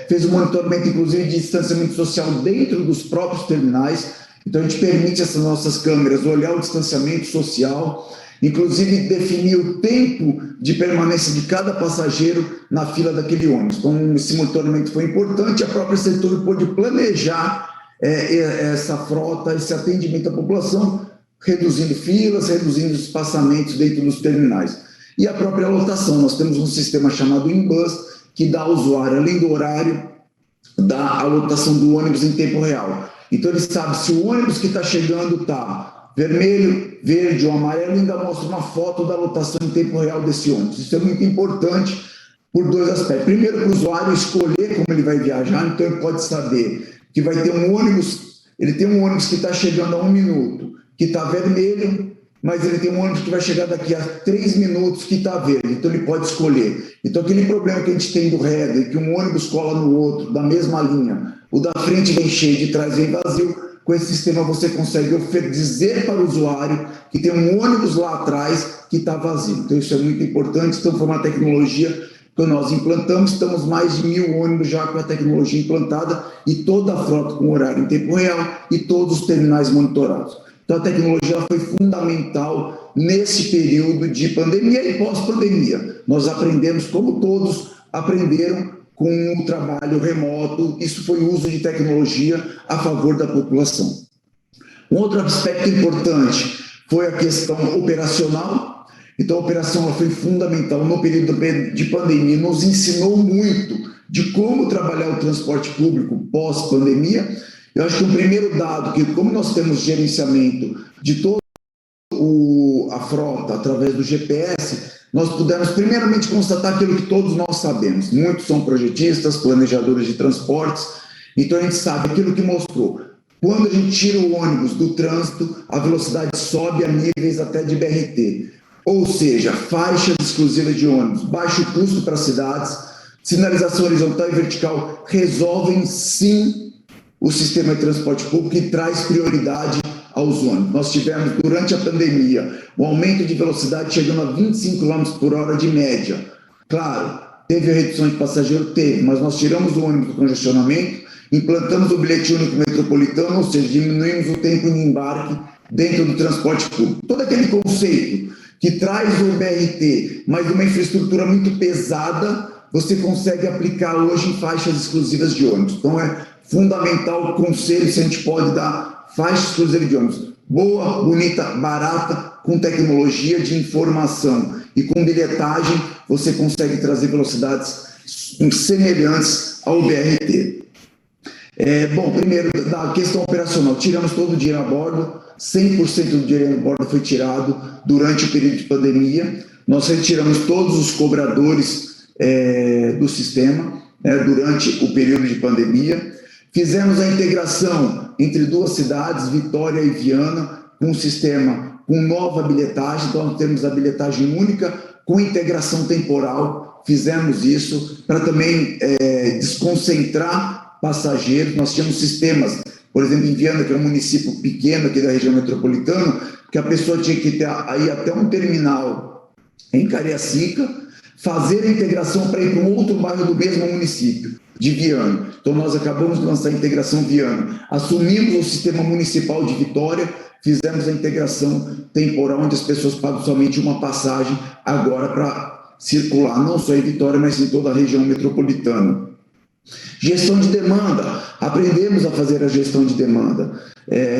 fez um monitoramento, inclusive, de distanciamento social dentro dos próprios terminais. Então, a gente permite essas nossas câmeras olhar o distanciamento social, inclusive definir o tempo de permanência de cada passageiro na fila daquele ônibus. Então, esse monitoramento foi importante, a própria CETURB pôde planejar essa frota, esse atendimento à população, reduzindo filas, reduzindo os espaçamentos dentro dos terminais. E a própria lotação, nós temos um sistema chamado Inbus, que dá ao usuário, além do horário, dá a lotação do ônibus em tempo real. Então ele sabe se o ônibus que está chegando está vermelho, verde ou amarelo, ainda mostra uma foto da lotação em tempo real desse ônibus. Isso é muito importante por 2 aspectos. Primeiro, para o usuário escolher como ele vai viajar, então ele pode saber que vai ter um ônibus, ele tem um ônibus que está chegando a 1 minuto, que está vermelho, mas ele tem um ônibus que vai chegar daqui a 3 minutos que está verde, então ele pode escolher. Então aquele problema que a gente tem do header, que um ônibus cola no outro, da mesma linha, o da frente vem cheio, de trás vem vazio, com esse sistema você consegue dizer para o usuário que tem um ônibus lá atrás que está vazio. Então isso é muito importante, então foi uma tecnologia que nós implantamos, estamos mais de 1.000 ônibus já com a tecnologia implantada e toda a frota com horário em tempo real e todos os terminais monitorados. Então a tecnologia foi fundamental nesse período de pandemia e pós-pandemia. Nós aprendemos, como todos aprenderam, com o trabalho remoto, isso foi o uso de tecnologia a favor da população. Um outro aspecto importante foi a questão operacional. Então, a operação foi fundamental no período de pandemia, nos ensinou muito de como trabalhar o transporte público pós-pandemia. Eu acho que o primeiro dado, que como nós temos gerenciamento de toda a frota através do GPS, nós pudemos primeiramente constatar aquilo que todos nós sabemos. Muitos são projetistas, planejadores de transportes, então a gente sabe aquilo que mostrou. Quando a gente tira o ônibus do trânsito, a velocidade sobe a níveis até de BRT. Ou seja, faixas exclusivas de ônibus, baixo custo para as cidades, Sinalização horizontal e vertical resolvem, sim, o sistema de transporte público e traz prioridade aos ônibus. Nós tivemos, durante a pandemia, um aumento de velocidade chegando a 25 km por hora de média. Claro, teve a redução de passageiro? Teve, mas nós tiramos o ônibus do congestionamento, implantamos o bilhete único metropolitano, ou seja, diminuímos o tempo de embarque dentro do transporte público. Todo aquele conceito que traz o BRT, mas uma infraestrutura muito pesada, você consegue aplicar hoje em faixas exclusivas de ônibus. Então, é fundamental o conselho se a gente pode dar faixa exclusiva de ônibus. Boa, bonita, barata, com tecnologia de informação e com bilhetagem, você consegue trazer velocidades semelhantes ao BRT. Bom, primeiro, da questão operacional, tiramos todo o dinheiro a bordo, 100% do dinheiro a bordo foi tirado durante o período de pandemia. Nós retiramos todos os cobradores do sistema durante o período de pandemia. Fizemos a integração entre duas cidades, Vitória e Viana, com um sistema com nova bilhetagem. Então, nós temos a bilhetagem única com integração temporal. Fizemos isso para também desconcentrar passageiros. Nós tínhamos sistemas, por exemplo, em Viana, que é um município pequeno aqui da região metropolitana, que a pessoa tinha que ir até um terminal em Cariacica, fazer a integração para ir para um outro bairro do mesmo município, de Viana. Então, nós acabamos de lançar a integração Viana. Assumimos o sistema municipal de Vitória, fizemos a integração temporal, onde as pessoas pagam somente uma passagem agora para circular, não só em Vitória, mas em toda a região metropolitana. Gestão de demanda, aprendemos a fazer a gestão de demanda.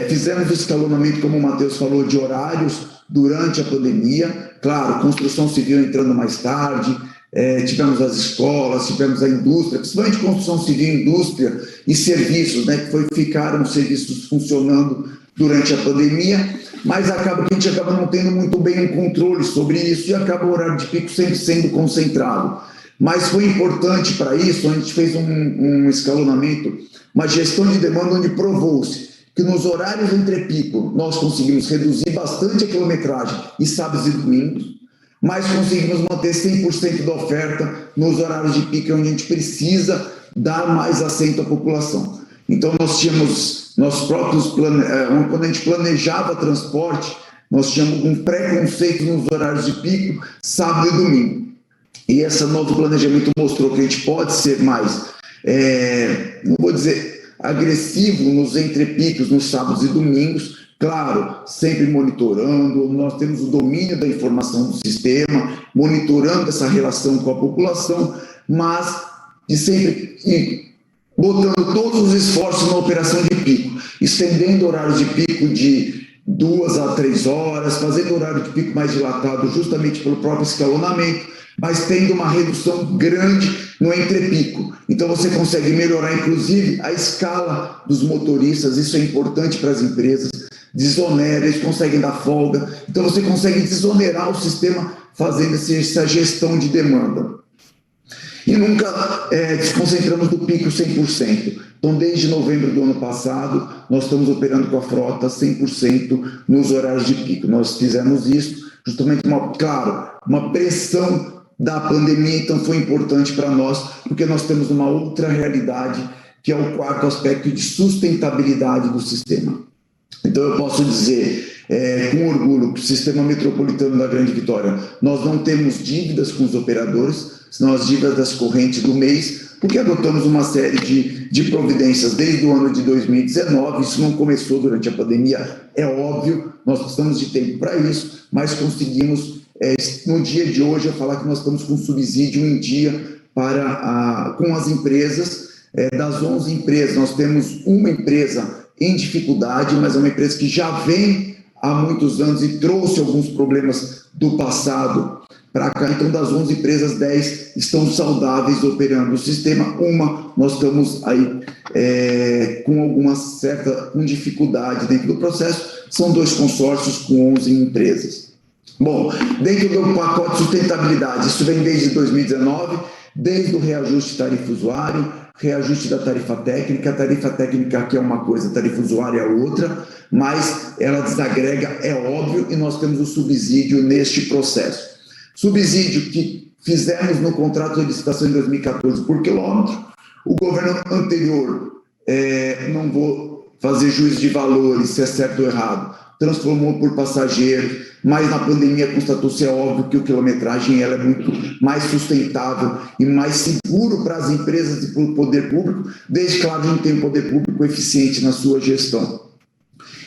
Fizemos o escalonamento, como o Matheus falou, de horários durante a pandemia. Claro, construção civil entrando mais tarde, tivemos as escolas, tivemos a indústria, principalmente construção civil, indústria e serviços, que ficaram os serviços funcionando durante a pandemia, mas acaba que a gente acaba não tendo muito bem um controle sobre isso e acaba o horário de pico sempre sendo concentrado. Mas foi importante para isso, a gente fez um escalonamento, uma gestão de demanda onde provou-se que nos horários entre pico nós conseguimos reduzir bastante a quilometragem e sábados e domingos, mas conseguimos manter 100% da oferta nos horários de pico, onde a gente precisa dar mais assento à população. Então, nós tínhamos nossos próprios quando a gente planejava transporte, nós tínhamos um preconceito nos horários de pico, sábado e domingo. E esse novo planejamento mostrou que a gente pode ser mais, não vou dizer agressivo nos entrepicos, nos sábados e domingos, claro, sempre monitorando. Nós temos o domínio da informação do sistema, monitorando essa relação com a população, mas de sempre ir botando todos os esforços na operação de pico, estendendo horários de pico de 2 a 3 horas, fazendo horário de pico mais dilatado justamente pelo próprio escalonamento, mas tendo uma redução grande no entrepico. Então, você consegue melhorar, inclusive, a escala dos motoristas. Isso é importante para as empresas. Desonera, eles conseguem dar folga. Então, você consegue desonerar o sistema fazendo essa gestão de demanda. E nunca desconcentramos do pico 100%. Então, desde novembro do ano passado, nós estamos operando com a frota 100% nos horários de pico. Nós fizemos isso justamente, uma pressão da pandemia, então foi importante para nós, porque nós temos uma outra realidade, que é o quarto aspecto de sustentabilidade do sistema. Então, eu posso dizer, com orgulho, que o sistema metropolitano da Grande Vitória, nós não temos dívidas com os operadores, são as dívidas correntes do mês, porque adotamos uma série de providências desde o ano de 2019, isso não começou durante a pandemia, é óbvio, nós precisamos de tempo para isso, mas conseguimos, no dia de hoje, falar que nós estamos com subsídio em dia com as empresas. Das 11 empresas, nós temos uma empresa em dificuldade, mas é uma empresa que já vem há muitos anos e trouxe alguns problemas do passado para cá. Então, das 11 empresas, 10 estão saudáveis operando o sistema. Nós estamos aí com dificuldade dentro do processo. São 2 consórcios com 11 empresas. Bom, dentro do pacote de sustentabilidade, isso vem desde 2019, desde o reajuste tarifa usuário, reajuste da tarifa técnica. A tarifa técnica aqui é uma coisa, a tarifa usuária é outra, mas ela desagrega, é óbvio, e nós temos o subsídio neste processo. Subsídio que fizemos no contrato de licitação em 2014 por quilômetro. O governo anterior, não vou fazer juízo de valores, se é certo ou errado, transformou por passageiro, mas na pandemia constatou-se, é óbvio, que a quilometragem ela é muito mais sustentável e mais seguro para as empresas e para o poder público, desde que, claro, a gente tem um poder público eficiente na sua gestão.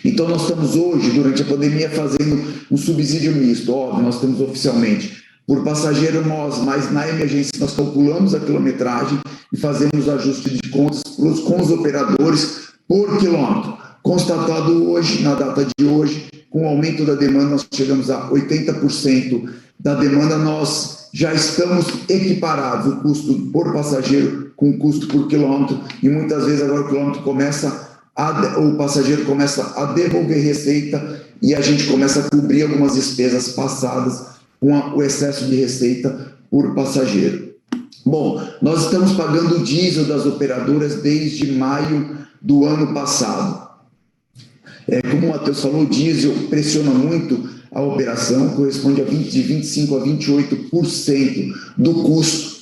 Então, nós estamos hoje, durante a pandemia, fazendo um subsídio misto. Óbvio, nós temos oficialmente por passageiro mas na emergência nós calculamos a quilometragem e fazemos ajuste de contas com os operadores por quilômetro. Constatado hoje, na data de hoje, com o aumento da demanda, nós chegamos a 80% da demanda, nós já estamos equiparados o custo por passageiro com o custo por quilômetro, e muitas vezes agora o passageiro começa a devolver receita e a gente começa a cobrir algumas despesas passadas com o excesso de receita por passageiro. Bom, nós estamos pagando o diesel das operadoras desde maio do ano passado. Como o Matheus falou, o diesel pressiona muito a operação, corresponde de 25% a 28% do custo.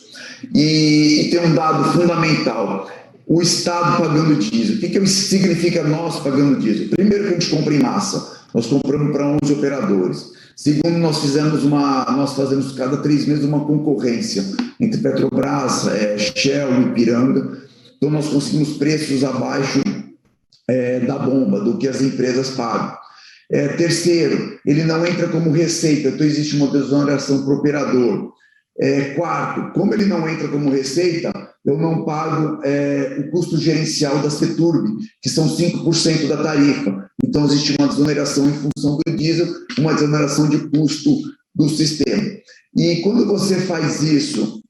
E tem um dado fundamental: o Estado pagando diesel. O que significa nós pagando diesel? Primeiro, que a gente compra em massa, nós compramos para 11 operadores. Segundo, nós fazemos cada 3 meses uma concorrência entre Petrobras, Shell e Ipiranga. Então, nós conseguimos preços abaixo da bomba, do que as empresas pagam. Terceiro, ele não entra como receita, então existe uma desoneração para o operador. Quarto, como ele não entra como receita, eu não pago o custo gerencial da CETURB, que são 5% da tarifa. Então, existe uma desoneração em função do diesel, uma desoneração de custo do sistema. E quando você faz isso,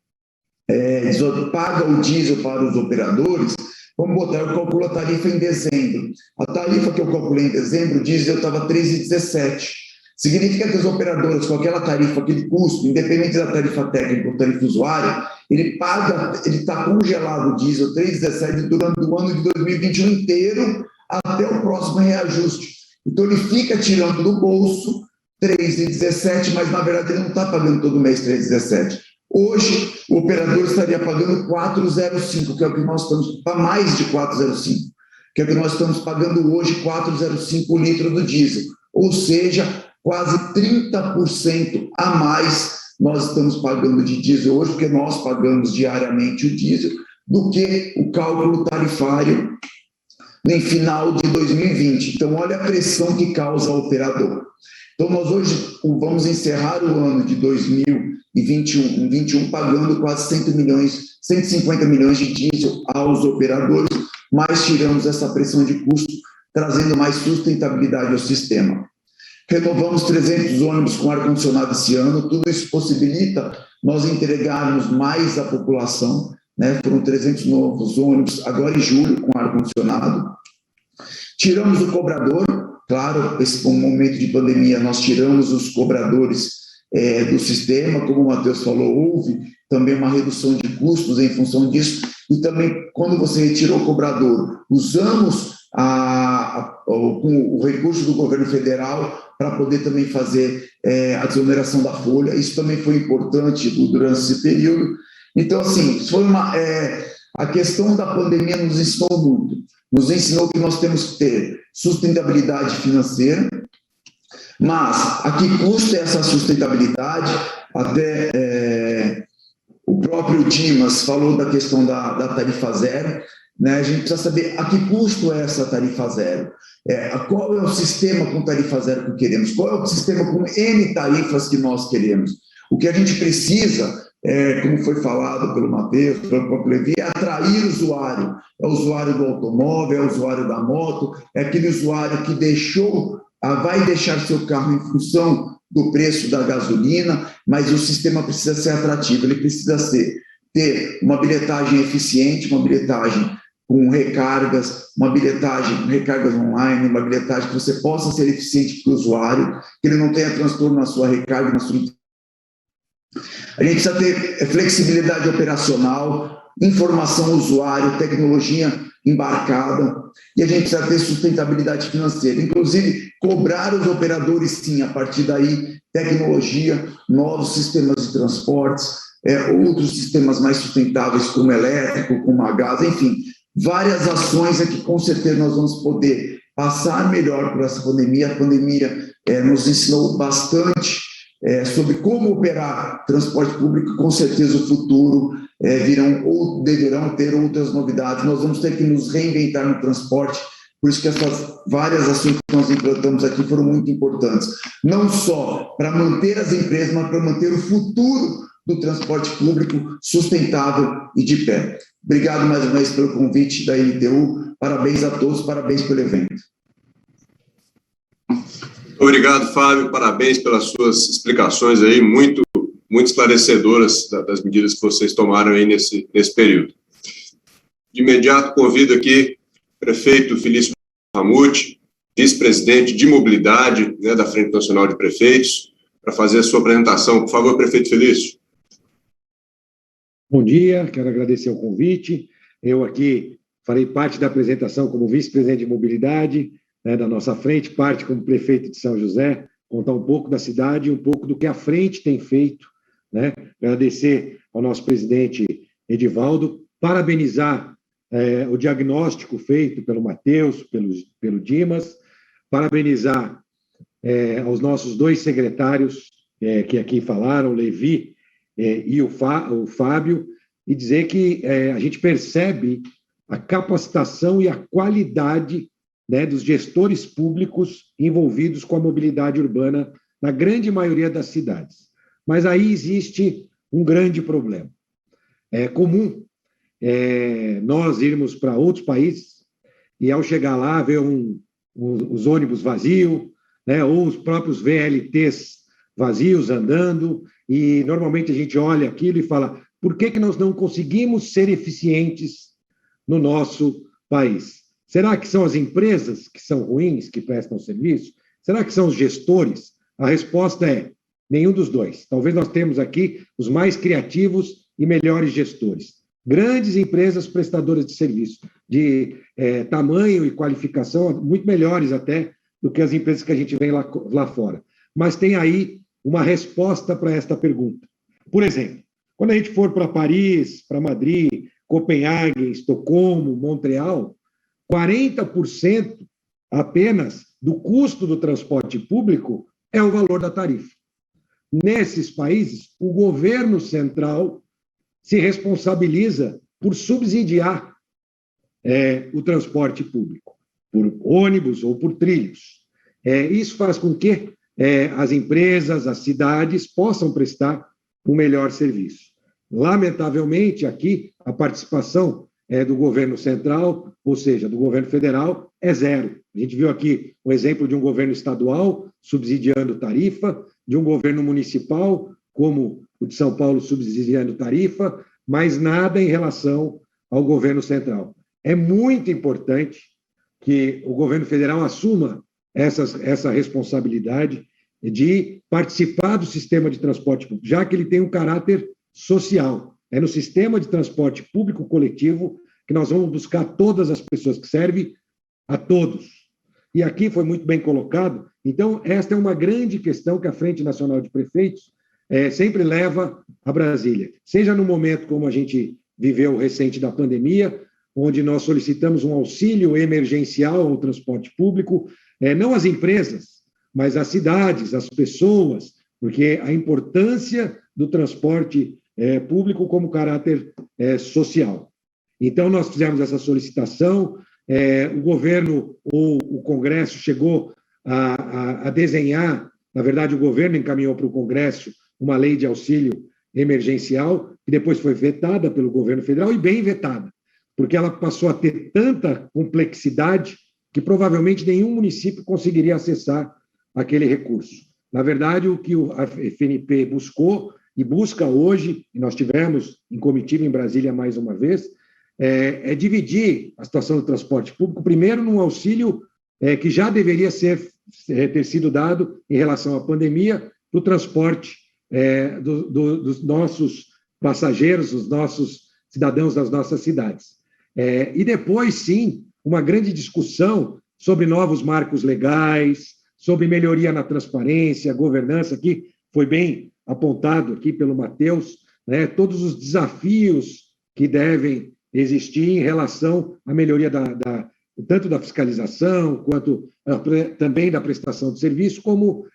paga o diesel para os operadores, vamos botar, eu calculo a tarifa em dezembro. A tarifa que eu calculei em dezembro, o diesel estava 13,17. Significa que as operadoras, com aquela tarifa, aquele custo, independente da tarifa técnica ou tarifa usuária, ele está congelado o diesel 3,17 durante o ano de 2021 inteiro até o próximo reajuste. Então, ele fica tirando do bolso 3,17, mas, na verdade, ele não está pagando todo mês 3,17. Hoje, o operador estaria pagando 4,05, que é o que nós estamos, para mais de 4,05, que é o que nós estamos pagando hoje, 4,05 litro do diesel. Ou seja, quase 30% a mais nós estamos pagando de diesel hoje, porque nós pagamos diariamente o diesel, do que o cálculo tarifário no final de 2020. Então, olha a pressão que causa ao operador. Então, nós hoje vamos encerrar o ano de 2021 pagando quase 150 milhões de diesel aos operadores, mas tiramos essa pressão de custo, trazendo mais sustentabilidade ao sistema. Renovamos 300 ônibus com ar-condicionado esse ano, tudo isso possibilita nós entregarmos mais à população, né? Foram 300 novos ônibus agora em julho com ar-condicionado. Tiramos o cobrador, claro, esse foi um momento de pandemia, nós tiramos os cobradores do sistema, como o Matheus falou, houve também uma redução de custos em função disso, e também quando você retirou o cobrador, usamos com o recurso do governo federal para poder também fazer a desoneração da folha. Isso também foi importante durante esse período. Então, assim, a questão da pandemia nos ensinou muito. Nos ensinou que nós temos que ter sustentabilidade financeira, mas a que custo é essa sustentabilidade? Até o próprio Dimas falou da questão da tarifa zero, né? A gente precisa saber a que custo é essa tarifa zero, qual é o sistema com tarifa zero que queremos, qual é o sistema com N tarifas que nós queremos. O que a gente precisa, como foi falado pelo Matheus, pelo próprio Levi, é atrair o usuário. É o usuário do automóvel, é o usuário da moto, é aquele usuário que vai deixar seu carro em função do preço da gasolina, mas o sistema precisa ser atrativo, ele precisa ter uma bilhetagem eficiente, uma bilhetagem com recargas, recargas online, uma bilhetagem que você possa ser eficiente para o usuário, que ele não tenha transtorno na sua recarga, na sua... A gente precisa ter flexibilidade operacional, informação ao usuário, tecnologia embarcada, e a gente precisa ter sustentabilidade financeira. Inclusive, cobrar os operadores, sim, a partir daí, tecnologia, novos sistemas de transportes, outros sistemas mais sustentáveis, como elétrico, como a gás, enfim, várias ações que com certeza nós vamos poder passar melhor por essa pandemia. A pandemia nos ensinou bastante sobre como operar transporte público, com certeza o futuro virão ou deverão ter outras novidades. Nós vamos ter que nos reinventar no transporte, por isso que essas várias ações que nós implantamos aqui foram muito importantes, não só para manter as empresas, mas para manter o futuro do transporte público sustentável e de pé. Obrigado mais uma vez pelo convite da NTU, parabéns a todos, parabéns pelo evento. Obrigado, Fábio, parabéns pelas suas explicações aí, muito esclarecedoras das medidas que vocês tomaram aí nesse período. De imediato, convido aqui o prefeito Felício Ramute, vice-presidente de mobilidade, né, da Frente Nacional de Prefeitos, para fazer a sua apresentação. Por favor, prefeito Felício. Bom dia, quero agradecer o convite. Eu aqui farei parte da apresentação como vice-presidente de mobilidade, né, da nossa frente, parte como prefeito de São José, contar um pouco da cidade e um pouco do que a frente tem feito, né? Agradecer ao nosso presidente Edivaldo, parabenizar o diagnóstico feito pelo Matheus, pelo Dimas, parabenizar aos nossos dois secretários que aqui falaram, o Levi e o Fábio, e dizer que a gente percebe a capacitação e a qualidade, né, dos gestores públicos envolvidos com a mobilidade urbana na grande maioria das cidades. Mas aí existe um grande problema. É comum nós irmos para outros países e, ao chegar lá, ver os ônibus vazios, né, ou os próprios VLTs vazios andando, e normalmente a gente olha aquilo e fala: por que nós não conseguimos ser eficientes no nosso país? Será que são as empresas que são ruins, que prestam serviço? Será que são os gestores? A resposta é nenhum dos dois. Talvez nós temos aqui os mais criativos e melhores gestores. Grandes empresas prestadoras de serviço, de tamanho e qualificação muito melhores até do que as empresas que a gente vê lá fora. Mas tem aí uma resposta para esta pergunta. Por exemplo, quando a gente for para Paris, para Madrid, Copenhague, Estocolmo, Montreal, 40% apenas do custo do transporte público é o valor da tarifa. Nesses países, o governo central se responsabiliza por subsidiar o transporte público, por ônibus ou por trilhos. Isso faz com que as empresas, as cidades possam prestar um melhor serviço. Lamentavelmente, aqui, a participação do governo central, ou seja, do governo federal, é zero. A gente viu aqui o exemplo de um governo estadual subsidiando tarifa, de um governo municipal, como o de São Paulo, subsidiando tarifa, mas nada em relação ao governo central. É muito importante que o governo federal assuma essa responsabilidade de participar do sistema de transporte público, já que ele tem um caráter social. É no sistema de transporte público coletivo que nós vamos buscar todas as pessoas, que serve a todos. E aqui foi muito bem colocado. Então, esta é uma grande questão que a Frente Nacional de Prefeitos sempre leva a Brasília. Seja no momento como a gente viveu recente da pandemia, onde nós solicitamos um auxílio emergencial ao transporte público, não as empresas, mas as cidades, as pessoas, porque a importância do transporte público como caráter social. Então, nós fizemos essa solicitação, o governo ou o Congresso chegou a desenhar, na verdade, o governo encaminhou para o Congresso uma lei de auxílio emergencial, que depois foi vetada pelo governo federal, e bem vetada, porque ela passou a ter tanta complexidade que provavelmente nenhum município conseguiria acessar aquele recurso. Na verdade, o que a FNP buscou e busca hoje, e nós tivemos em comitiva em Brasília mais uma vez, é dividir a situação do transporte público, primeiro num auxílio que já deveria ter sido dado em relação à pandemia, para o transporte dos nossos passageiros, dos nossos cidadãos das nossas cidades. E depois, sim, uma grande discussão sobre novos marcos legais, sobre melhoria na transparência, governança, que foi bem apontado aqui pelo Matheus, né, todos os desafios que devem existir em relação à melhoria tanto da fiscalização, quanto também da prestação de serviço, como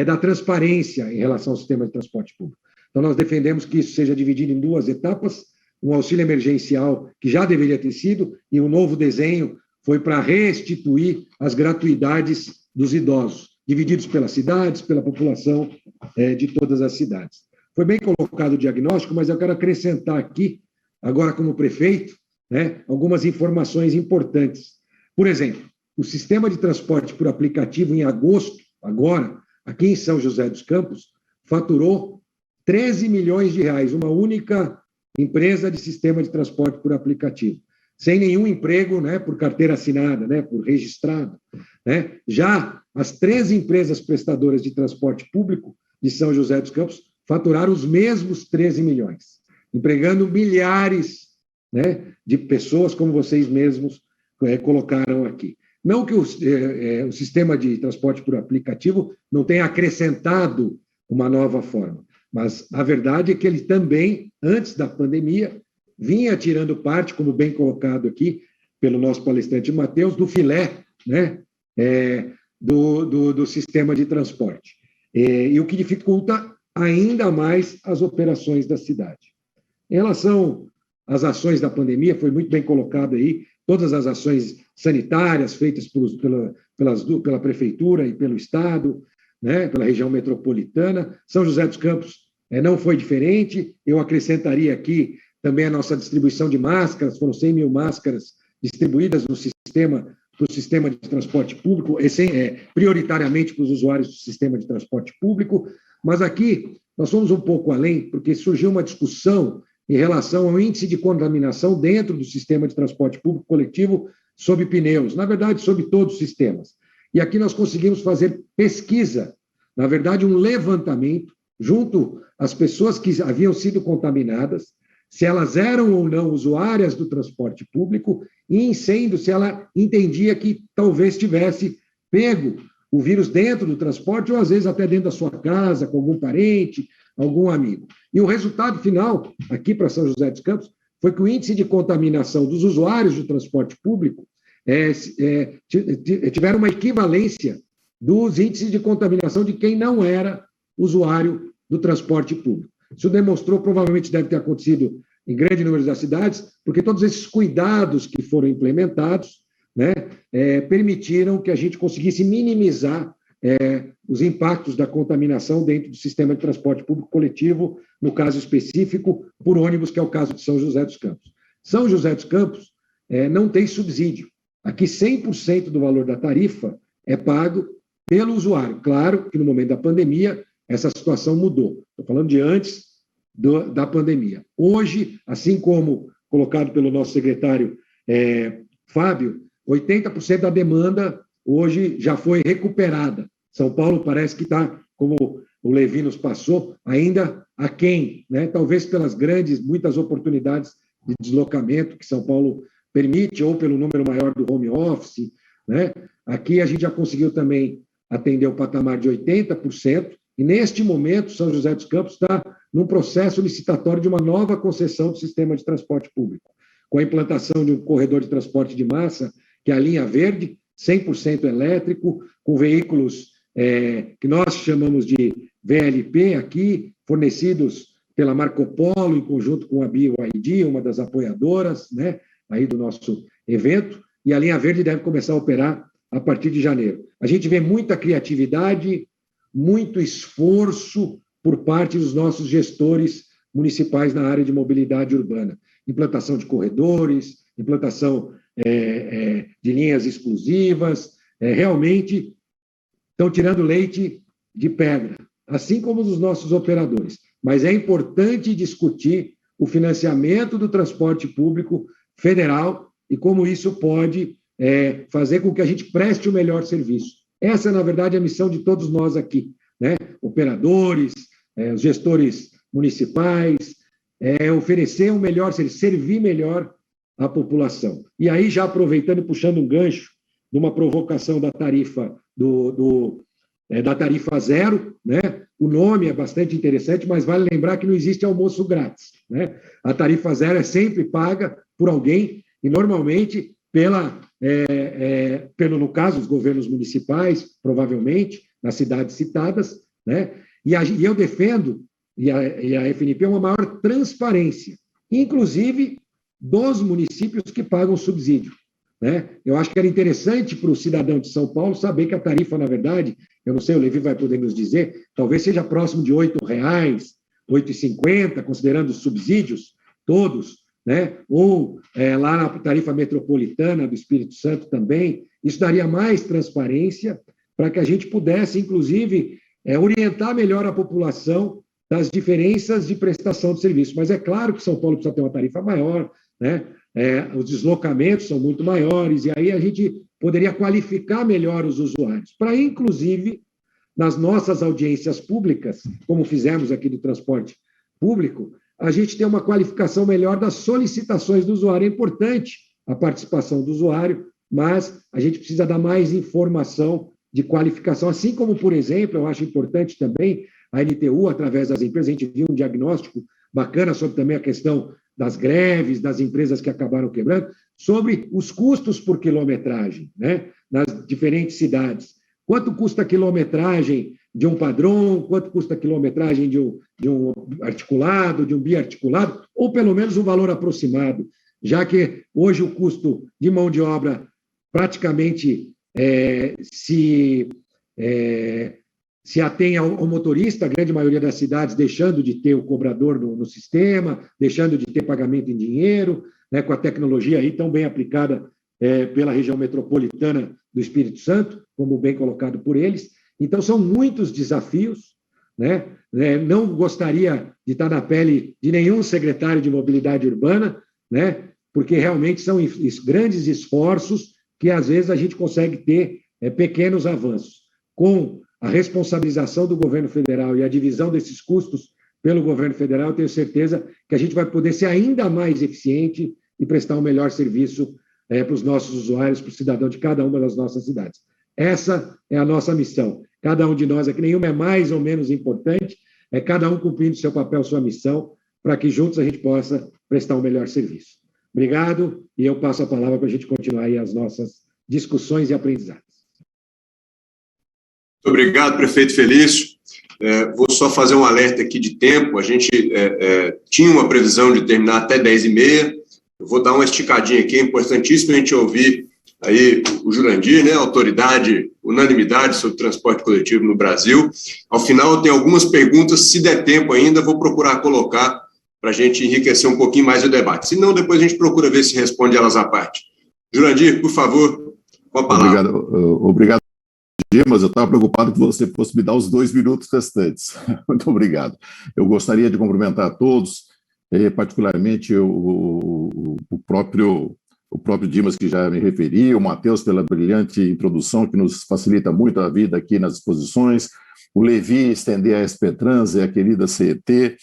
da transparência em relação ao sistema de transporte público. Então, nós defendemos que isso seja dividido em 2 etapas, um auxílio emergencial, que já deveria ter sido, e um novo desenho foi para restituir as gratuidades dos idosos, divididos pelas cidades, pela população de todas as cidades. Foi bem colocado o diagnóstico, mas eu quero acrescentar aqui, agora como prefeito, né, algumas informações importantes. Por exemplo, o sistema de transporte por aplicativo, em agosto, agora, aqui em São José dos Campos, faturou 13 milhões de reais, uma única empresa de sistema de transporte por aplicativo, sem nenhum emprego, né, por carteira assinada, né, por registrado, né? Já as 13 empresas prestadoras de transporte público de São José dos Campos faturaram os mesmos 13 milhões, empregando milhares, né, de pessoas, como vocês mesmos colocaram aqui. Não que o sistema de transporte por aplicativo não tenha acrescentado uma nova forma, mas a verdade é que ele também, antes da pandemia, vinha tirando parte, como bem colocado aqui pelo nosso palestrante Matheus, do filé, né, do sistema de transporte. E o que dificulta ainda mais as operações da cidade. Em relação às ações da pandemia, foi muito bem colocado aí, todas as ações sanitárias feitas pela Prefeitura e pelo Estado, né, pela região metropolitana. São José dos Campos não foi diferente. Eu acrescentaria aqui também a nossa distribuição de máscaras, foram 100 mil máscaras distribuídas no sistema, para o sistema de transporte público, prioritariamente para os usuários do sistema de transporte público, mas aqui nós fomos um pouco além, porque surgiu uma discussão em relação ao índice de contaminação dentro do sistema de transporte público coletivo sob pneus, na verdade, sob todos os sistemas. E aqui nós conseguimos fazer pesquisa, na verdade, um levantamento junto às pessoas que haviam sido contaminadas, se elas eram ou não usuárias do transporte público, e sendo, se ela entendia que talvez tivesse pego o vírus dentro do transporte, ou às vezes até dentro da sua casa, com algum parente, algum amigo. E o resultado final, aqui para São José dos Campos, foi que o índice de contaminação dos usuários do transporte público tiveram uma equivalência dos índices de contaminação de quem não era usuário do transporte público. Isso demonstrou, provavelmente deve ter acontecido em grande número das cidades, porque todos esses cuidados que foram implementados, né, permitiram que a gente conseguisse minimizar os impactos da contaminação dentro do sistema de transporte público coletivo, no caso específico, por ônibus, que é o caso de São José dos Campos. São José dos Campos não tem subsídio. Aqui, 100% do valor da tarifa é pago pelo usuário. Claro que no momento da pandemia, essa situação mudou. Estou falando de antes da pandemia. Hoje, assim como colocado pelo nosso secretário Fábio, 80% da demanda hoje já foi recuperada. São Paulo parece que está, como o Levi nos passou, ainda aquém, né? Talvez pelas muitas oportunidades de deslocamento que São Paulo permite, ou pelo número maior do home office, né? Aqui a gente já conseguiu também atender o patamar de 80%, e neste momento São José dos Campos está num processo licitatório de uma nova concessão do sistema de transporte público, com a implantação de um corredor de transporte de massa, que é a linha verde, 100% elétrico, com veículos que nós chamamos de VLP aqui, fornecidos pela Marco Polo, em conjunto com a BYD, uma das apoiadoras, né, aí do nosso evento, e a linha verde deve começar a operar a partir de janeiro. A gente vê muita criatividade, muito esforço por parte dos nossos gestores municipais na área de mobilidade urbana. Implantação de corredores, implantação de linhas exclusivas, realmente estão tirando leite de pedra, assim como os nossos operadores. Mas é importante discutir o financiamento do transporte público federal e como isso pode fazer com que a gente preste o melhor serviço. Essa, na verdade, é a missão de todos nós aqui, né? Operadores, os gestores municipais, oferecer um melhor serviço, servir melhor a população. E aí, já aproveitando e puxando um gancho de uma provocação da tarifa do da tarifa zero, né? O nome é bastante interessante, mas vale lembrar que não existe almoço grátis, né? A tarifa zero é sempre paga por alguém e normalmente no caso, os governos municipais, provavelmente, nas cidades citadas, né? E eu defendo, e a FNP, uma maior transparência, inclusive dos municípios que pagam subsídio, né? Eu acho que era interessante para o cidadão de São Paulo saber que a tarifa, na verdade, eu não sei, o Levi vai poder nos dizer, talvez seja próximo de R$ 8,00, R$ 8,50, considerando os subsídios todos, né? Ou lá na tarifa metropolitana do Espírito Santo também. Isso daria mais transparência para que a gente pudesse, inclusive, orientar melhor a população das diferenças de prestação de serviço. Mas é claro que São Paulo precisa ter uma tarifa maior, né? Os deslocamentos são muito maiores, e aí a gente poderia qualificar melhor os usuários, para, inclusive, nas nossas audiências públicas, como fizemos aqui do transporte público, a gente ter uma qualificação melhor das solicitações do usuário. É importante a participação do usuário, mas a gente precisa dar mais informação de qualificação, assim como, por exemplo, eu acho importante também a NTU, através das empresas, a gente viu um diagnóstico bacana sobre também a questão das greves, das empresas que acabaram quebrando, sobre os custos por quilometragem, né, nas diferentes cidades. Quanto custa a quilometragem de um padrão, quanto custa a quilometragem de um articulado, de um biarticulado, ou pelo menos um valor aproximado, já que hoje o custo de mão de obra praticamente se atém ao motorista, a grande maioria das cidades deixando de ter o cobrador no sistema, deixando de ter pagamento em dinheiro, né, com a tecnologia aí tão bem aplicada pela região metropolitana do Espírito Santo, como bem colocado por eles. Então, são muitos desafios, né? Não gostaria de estar na pele de nenhum secretário de mobilidade urbana, né? Porque realmente são grandes esforços que, às vezes, a gente consegue ter pequenos avanços. Com a responsabilização do governo federal e a divisão desses custos pelo governo federal, eu tenho certeza que a gente vai poder ser ainda mais eficiente e prestar um melhor serviço para os nossos usuários, para o cidadão de cada uma das nossas cidades. Essa é a nossa missão. Cada um de nós aqui, nenhuma é mais ou menos importante, é cada um cumprindo seu papel, sua missão, para que juntos a gente possa prestar um melhor serviço. Obrigado, e eu passo a palavra para a gente continuar aí as nossas discussões e aprendizados. Muito obrigado, prefeito Felício. Vou só fazer um alerta aqui de tempo. A gente tinha uma previsão de terminar até 10h30. Eu vou dar uma esticadinha aqui, é importantíssimo a gente ouvir aí o Jurandir, né, autoridade, unanimidade sobre transporte coletivo no Brasil. Ao final, eu tenho algumas perguntas, se der tempo ainda, vou procurar colocar para a gente enriquecer um pouquinho mais o debate. Se não, depois a gente procura ver se responde elas à parte. Jurandir, por favor, com a palavra. Obrigado, mas eu estava preocupado que você fosse me dar os 2 minutos restantes. Muito obrigado. Eu gostaria de cumprimentar a todos, particularmente o próprio Dimas, que já me referi, o Matheus, pela brilhante introdução, que nos facilita muito a vida aqui nas exposições, o Levi, estender a SP-Trans e a querida CET,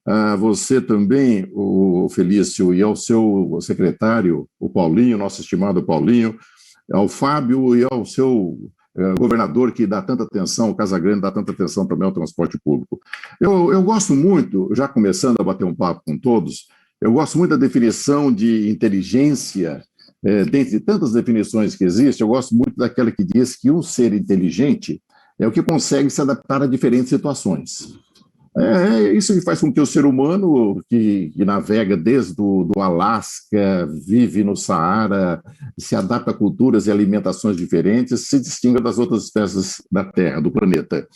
a você também, o Felício, e ao seu secretário, o Paulinho, nosso estimado Paulinho, ao Fábio e ao seu governador, que dá tanta atenção, o Casagrande dá tanta atenção também ao transporte público. Eu gosto muito, já começando a bater um papo com todos, eu gosto muito da definição de inteligência, dentre tantas definições que existem, eu gosto muito daquela que diz que um ser inteligente é o que consegue se adaptar a diferentes situações. Isso que faz com que o ser humano, que navega desde do Alasca, vive no Saara, se adapta a culturas e alimentações diferentes, se distinga das outras espécies da Terra, do planeta.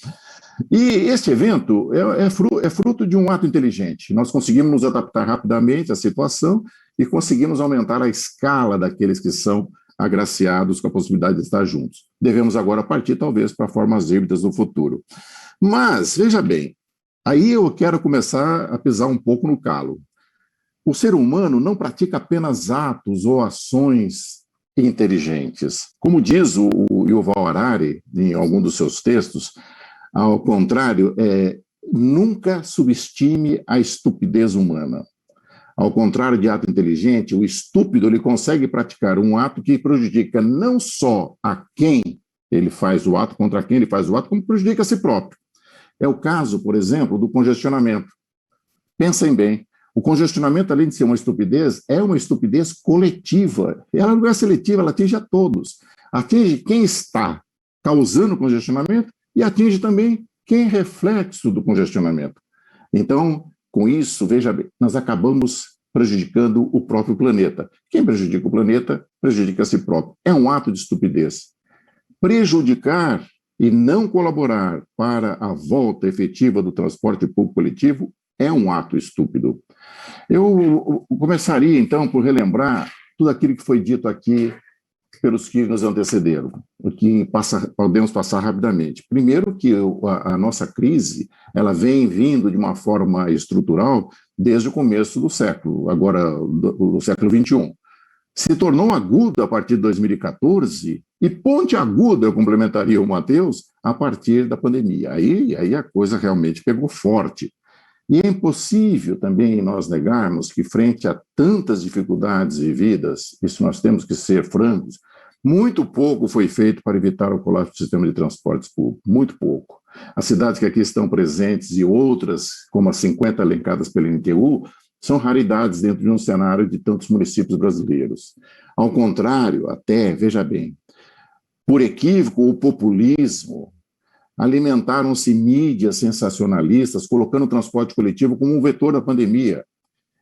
E este evento é fruto de um ato inteligente. Nós conseguimos nos adaptar rapidamente à situação e conseguimos aumentar a escala daqueles que são agraciados com a possibilidade de estar juntos. Devemos agora partir, talvez, para formas híbridas no futuro. Mas, veja bem, aí eu quero começar a pisar um pouco no calo. O ser humano não pratica apenas atos ou ações inteligentes. Como diz o Yuval Harari, em algum dos seus textos, ao contrário, nunca subestime a estupidez humana. Ao contrário de ato inteligente, o estúpido ele consegue praticar um ato que prejudica não só a quem Ele faz o ato contra quem ele faz o ato, como prejudica a si próprio. É o caso, por exemplo, do congestionamento. Pensem bem, o congestionamento, além de ser uma estupidez, é uma estupidez coletiva. Ela não é seletiva, ela atinge a todos. Atinge quem está causando congestionamento e atinge também quem é reflexo do congestionamento. Então, com isso, veja bem, nós acabamos prejudicando o próprio planeta. Quem prejudica o planeta, prejudica a si próprio. É um ato de estupidez. Prejudicar e não colaborar para a volta efetiva do transporte público coletivo é um ato estúpido. Eu começaria, então, por relembrar tudo aquilo que foi dito aqui pelos que nos antecederam, o que podemos passar rapidamente. Primeiro que a nossa crise, ela vem vindo de uma forma estrutural desde o começo do século, agora do século XXI. Se tornou aguda a partir de 2014 e ponte aguda, eu complementaria o Matheus, a partir da pandemia. Aí a coisa realmente pegou forte. E é impossível também nós negarmos que, frente a tantas dificuldades vividas, isso nós temos que ser francos, muito pouco foi feito para evitar o colapso do sistema de transportes públicos, muito pouco. As cidades que aqui estão presentes e outras, como as 50 elencadas pela NTU, são raridades dentro de um cenário de tantos municípios brasileiros. Ao contrário, até, veja bem, por equívoco ou populismo, alimentaram-se mídias sensacionalistas, colocando o transporte coletivo como um vetor da pandemia.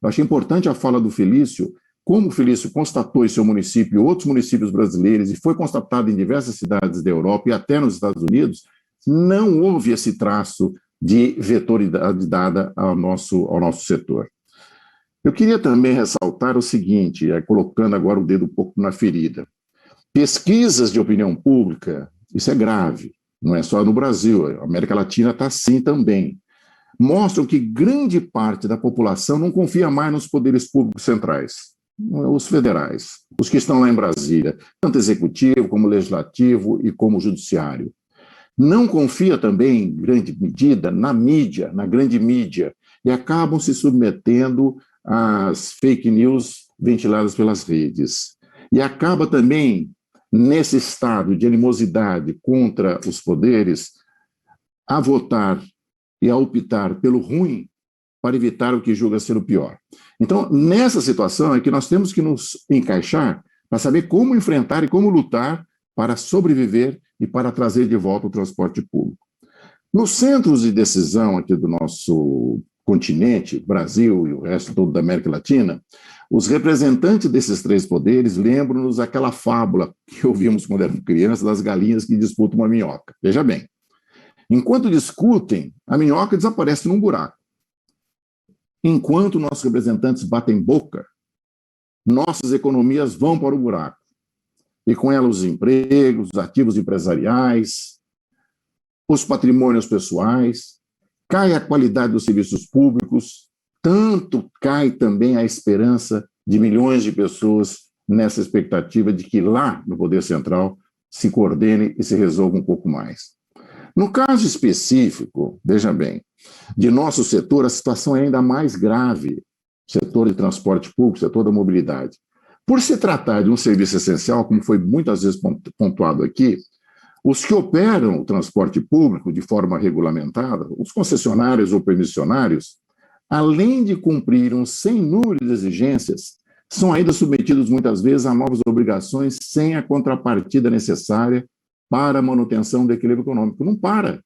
Eu achei importante a fala do Felício, como o Felício constatou em seu município e outros municípios brasileiros, e foi constatado em diversas cidades da Europa e até nos Estados Unidos, não houve esse traço de vetoridade dada ao nosso setor. Eu queria também ressaltar o seguinte, colocando agora o dedo um pouco na ferida. Pesquisas de opinião pública, isso é grave, não é só no Brasil, a América Latina está assim também, mostram que grande parte da população não confia mais nos poderes públicos centrais, os federais, os que estão lá em Brasília, tanto executivo como legislativo e como judiciário. Não confia também, em grande medida, na mídia, na grande mídia, e acabam se submetendo às fake news ventiladas pelas redes. E acaba também, nesse estado de animosidade contra os poderes, a votar e a optar pelo ruim para evitar o que julga ser o pior. Então, nessa situação é que nós temos que nos encaixar para saber como enfrentar e como lutar para sobreviver e para trazer de volta o transporte público. Nos centros de decisão aqui do nosso continente, Brasil e o resto todo da América Latina, os representantes desses três poderes lembram-nos aquela fábula que ouvimos quando éramos crianças, das galinhas que disputam uma minhoca. Veja bem, enquanto discutem, a minhoca desaparece num buraco. Enquanto nossos representantes batem boca, nossas economias vão para o buraco. E com elas os empregos, os ativos empresariais, os patrimônios pessoais, cai a qualidade dos serviços públicos, tanto cai também a esperança de milhões de pessoas nessa expectativa de que lá, no Poder Central, se coordene e se resolva um pouco mais. No caso específico, veja bem, de nosso setor, a situação é ainda mais grave, setor de transporte público, setor da mobilidade. Por se tratar de um serviço essencial, como foi muitas vezes pontuado aqui, os que operam o transporte público de forma regulamentada, os concessionários ou permissionários, além de cumprir um sem número de exigências, são ainda submetidos muitas vezes a novas obrigações sem a contrapartida necessária para a manutenção do equilíbrio econômico. Não para.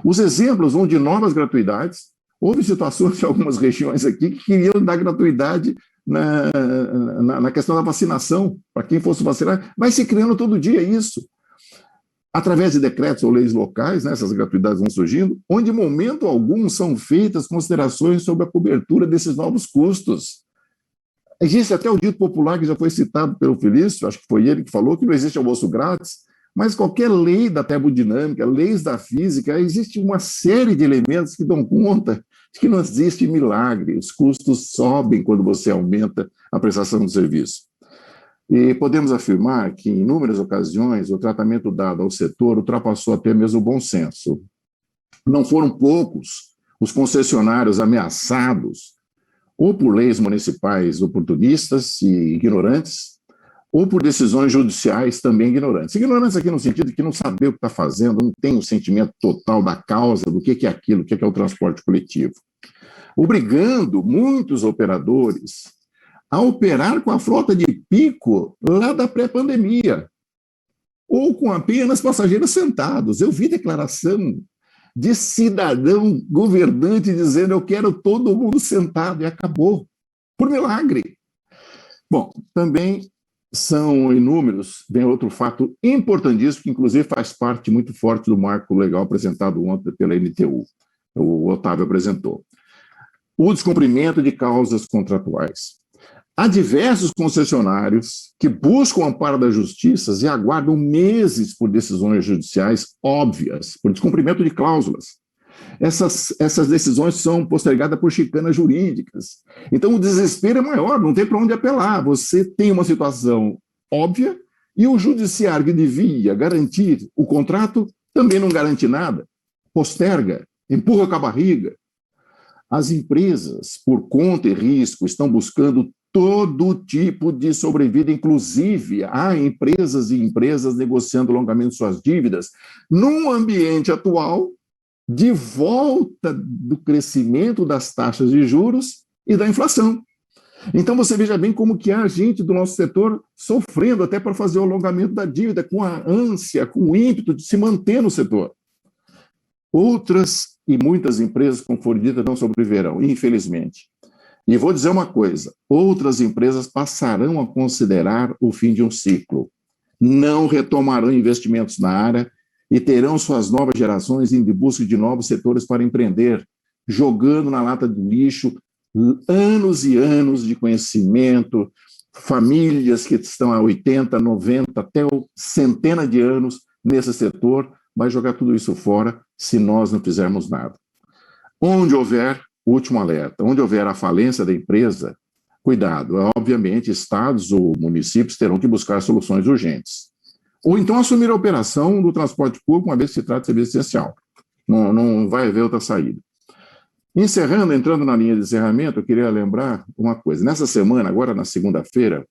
Os exemplos vão de novas gratuidades. Houve situações em algumas regiões aqui que queriam dar gratuidade na questão da vacinação, para quem fosse vacinar. Vai se criando todo dia isso. Através de decretos ou leis locais, né, essas gratuidades vão surgindo, onde, em momento algum, são feitas considerações sobre a cobertura desses novos custos. Existe até o dito popular que já foi citado pelo Felício, acho que foi ele que falou, que não existe almoço grátis, mas qualquer lei da termodinâmica, leis da física, existe uma série de elementos que dão conta de que não existe milagre, os custos sobem quando você aumenta a prestação do serviço. E podemos afirmar que, em inúmeras ocasiões, o tratamento dado ao setor ultrapassou até mesmo o bom senso. Não foram poucos os concessionários ameaçados, ou por leis municipais oportunistas e ignorantes, ou por decisões judiciais também ignorantes. Ignorantes aqui no sentido de que não saber o que está fazendo, não tem o sentimento total da causa, do que é aquilo, o que é o transporte coletivo. Obrigando muitos operadores a operar com a frota de pico lá da pré-pandemia, ou com apenas passageiros sentados. Eu vi declaração de cidadão governante dizendo: eu quero todo mundo sentado, e acabou, por milagre. Bom, também são inúmeros, vem outro fato importantíssimo, que inclusive faz parte muito forte do marco legal apresentado ontem pela NTU, o Otávio apresentou. O descumprimento de causas contratuais. Há diversos concessionários que buscam o amparo das justiças e aguardam meses por decisões judiciais óbvias, por descumprimento de cláusulas. Essas decisões são postergadas por chicanas jurídicas. Então, o desespero é maior, não tem para onde apelar. Você tem uma situação óbvia e o judiciário que devia garantir o contrato também não garante nada, posterga, empurra com a barriga. As empresas, por conta e risco, estão buscando todo tipo de sobrevida, inclusive há empresas e empresas negociando longamente suas dívidas num ambiente atual de volta do crescimento das taxas de juros e da inflação. Então você veja bem como que há gente do nosso setor sofrendo até para fazer o alongamento da dívida, com a ânsia, com o ímpeto de se manter no setor. Outras e muitas empresas, como foram ditas, não sobreviverão, infelizmente. E vou dizer uma coisa, outras empresas passarão a considerar o fim de um ciclo, não retomarão investimentos na área e terão suas novas gerações indo em busca de novos setores para empreender, jogando na lata do lixo anos e anos de conhecimento, famílias que estão há 80, 90, até centenas de anos nesse setor, vai jogar tudo isso fora se nós não fizermos nada. Onde houver, último alerta, onde houver a falência da empresa, cuidado, obviamente estados ou municípios terão que buscar soluções urgentes. Ou então assumir a operação do transporte público, uma vez que se trata de serviço essencial. Não vai haver outra saída. Encerrando, entrando na linha de encerramento, eu queria lembrar uma coisa. Nessa semana, agora na segunda-feira,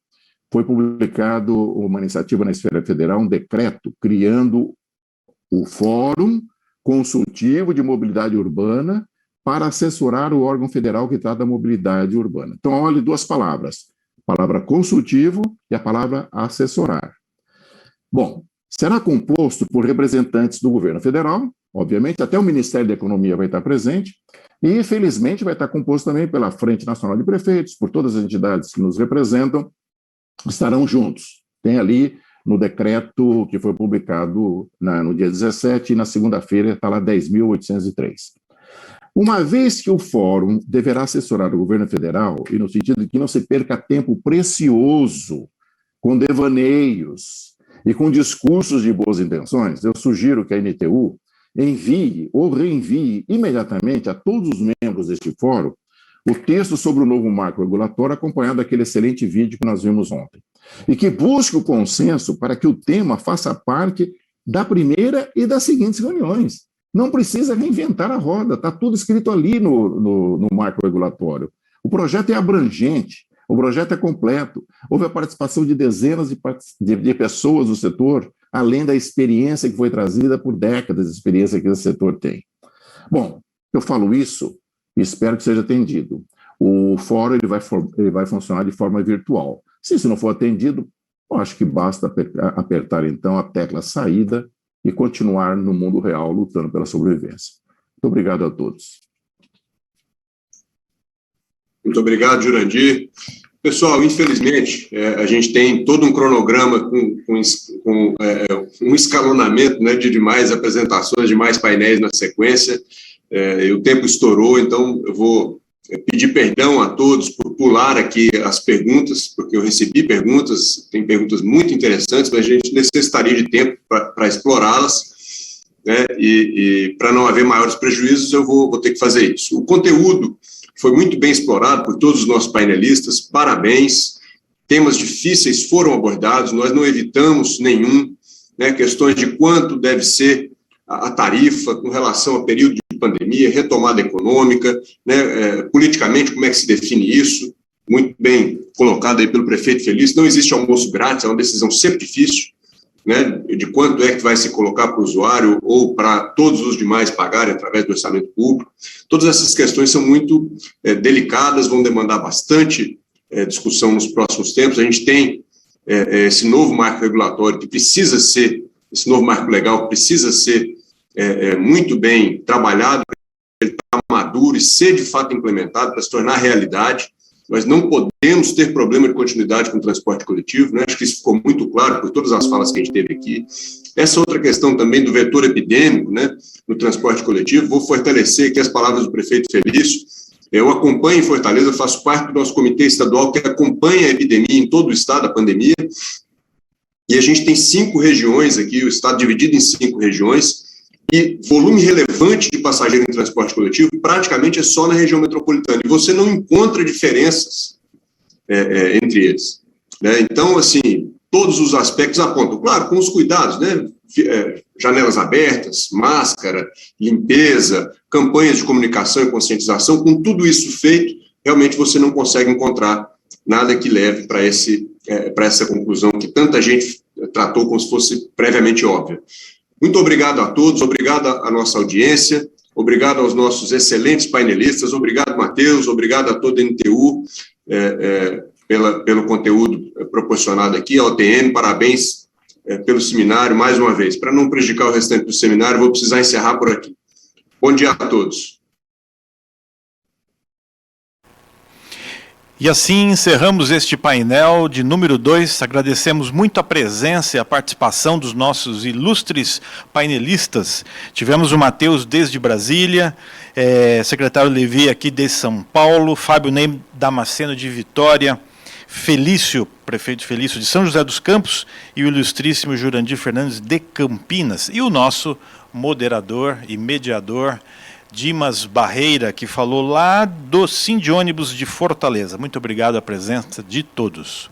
foi publicado uma iniciativa na esfera federal, um decreto criando o Fórum Consultivo de Mobilidade Urbana para assessorar o órgão federal que trata da mobilidade urbana. Então, olhe duas palavras, a palavra consultivo e a palavra assessorar. Bom, será composto por representantes do governo federal, obviamente, até o Ministério da Economia vai estar presente, e, felizmente, vai estar composto também pela Frente Nacional de Prefeitos, por todas as entidades que nos representam, estarão juntos. Tem ali no decreto que foi publicado no dia 17, e na segunda-feira está lá 10.803. Uma vez que o fórum deverá assessorar o governo federal, e no sentido de que não se perca tempo precioso com devaneios e com discursos de boas intenções, eu sugiro que a NTU envie ou reenvie imediatamente a todos os membros deste fórum o texto sobre o novo marco regulatório, acompanhado daquele excelente vídeo que nós vimos ontem. E que busque o consenso para que o tema faça parte da primeira e das seguintes reuniões. Não precisa reinventar a roda, está tudo escrito ali no marco regulatório. O projeto é abrangente, o projeto é completo. Houve a participação de dezenas de pessoas do setor, além da experiência que foi trazida por décadas de experiência que esse setor tem. Bom, eu falo isso e espero que seja atendido. O fórum ele vai funcionar de forma virtual. Se isso não for atendido, eu acho que basta apertar, então, a tecla saída e continuar no mundo real lutando pela sobrevivência. Muito obrigado a todos. Muito obrigado, Jurandir. Pessoal, infelizmente, a gente tem todo um cronograma com um escalonamento, né, de mais apresentações, de mais painéis na sequência. E o tempo estourou, então eu vou pedir perdão a todos por pular aqui as perguntas, porque eu recebi perguntas, tem perguntas muito interessantes, mas a gente necessitaria de tempo para explorá-las, né, e para não haver maiores prejuízos, eu vou ter que fazer isso. O conteúdo foi muito bem explorado por todos os nossos painelistas, parabéns, temas difíceis foram abordados, nós não evitamos nenhum, né, questões de quanto deve ser a tarifa com relação ao período de pandemia, retomada econômica, né, politicamente como é que se define isso, muito bem colocado aí pelo prefeito Felício, não existe almoço grátis, é uma decisão sempre difícil, né, de quanto é que vai se colocar para o usuário ou para todos os demais pagarem através do orçamento público. Todas essas questões são muito delicadas, vão demandar bastante discussão nos próximos tempos. A gente tem esse novo marco regulatório que precisa ser, esse novo marco legal que precisa ser muito bem trabalhado, ele está maduro e ser de fato implementado para se tornar realidade. Nós não podemos ter problema de continuidade com o transporte coletivo, né? Acho que isso ficou muito claro por todas as falas que a gente teve aqui. Essa outra questão também do vetor epidêmico, né, no transporte coletivo, vou fortalecer aqui as palavras do prefeito Felício. Eu acompanho em Fortaleza, faço parte do nosso comitê estadual que acompanha a epidemia em todo o estado, a pandemia, e a gente tem 5 regiões aqui, o estado dividido em 5 regiões, e volume relevante de passageiro em transporte coletivo praticamente é só na região metropolitana, e você não encontra diferenças entre eles, né? Então, assim, todos os aspectos apontam, claro, com os cuidados, né? Janelas abertas, máscara, limpeza, campanhas de comunicação e conscientização, com tudo isso feito, realmente você não consegue encontrar nada que leve para essa conclusão que tanta gente tratou como se fosse previamente óbvia. Muito obrigado a todos, obrigado à nossa audiência, obrigado aos nossos excelentes painelistas, obrigado, Matheus, obrigado a toda a NTU pelo conteúdo proporcionado aqui, ao TN, parabéns pelo seminário, mais uma vez. Para não prejudicar o restante do seminário, vou precisar encerrar por aqui. Bom dia a todos. E assim encerramos este painel de número 2. Agradecemos muito a presença e a participação dos nossos ilustres painelistas. Tivemos o Matheus desde Brasília, secretário Levi aqui de São Paulo, Fábio Ney Damasceno de Vitória, Felício, prefeito Felício de São José dos Campos, e o ilustríssimo Jurandir Fernandes de Campinas, e o nosso moderador e mediador, Dimas Barreira, que falou lá do Sindônibus de Fortaleza. Muito obrigado à presença de todos.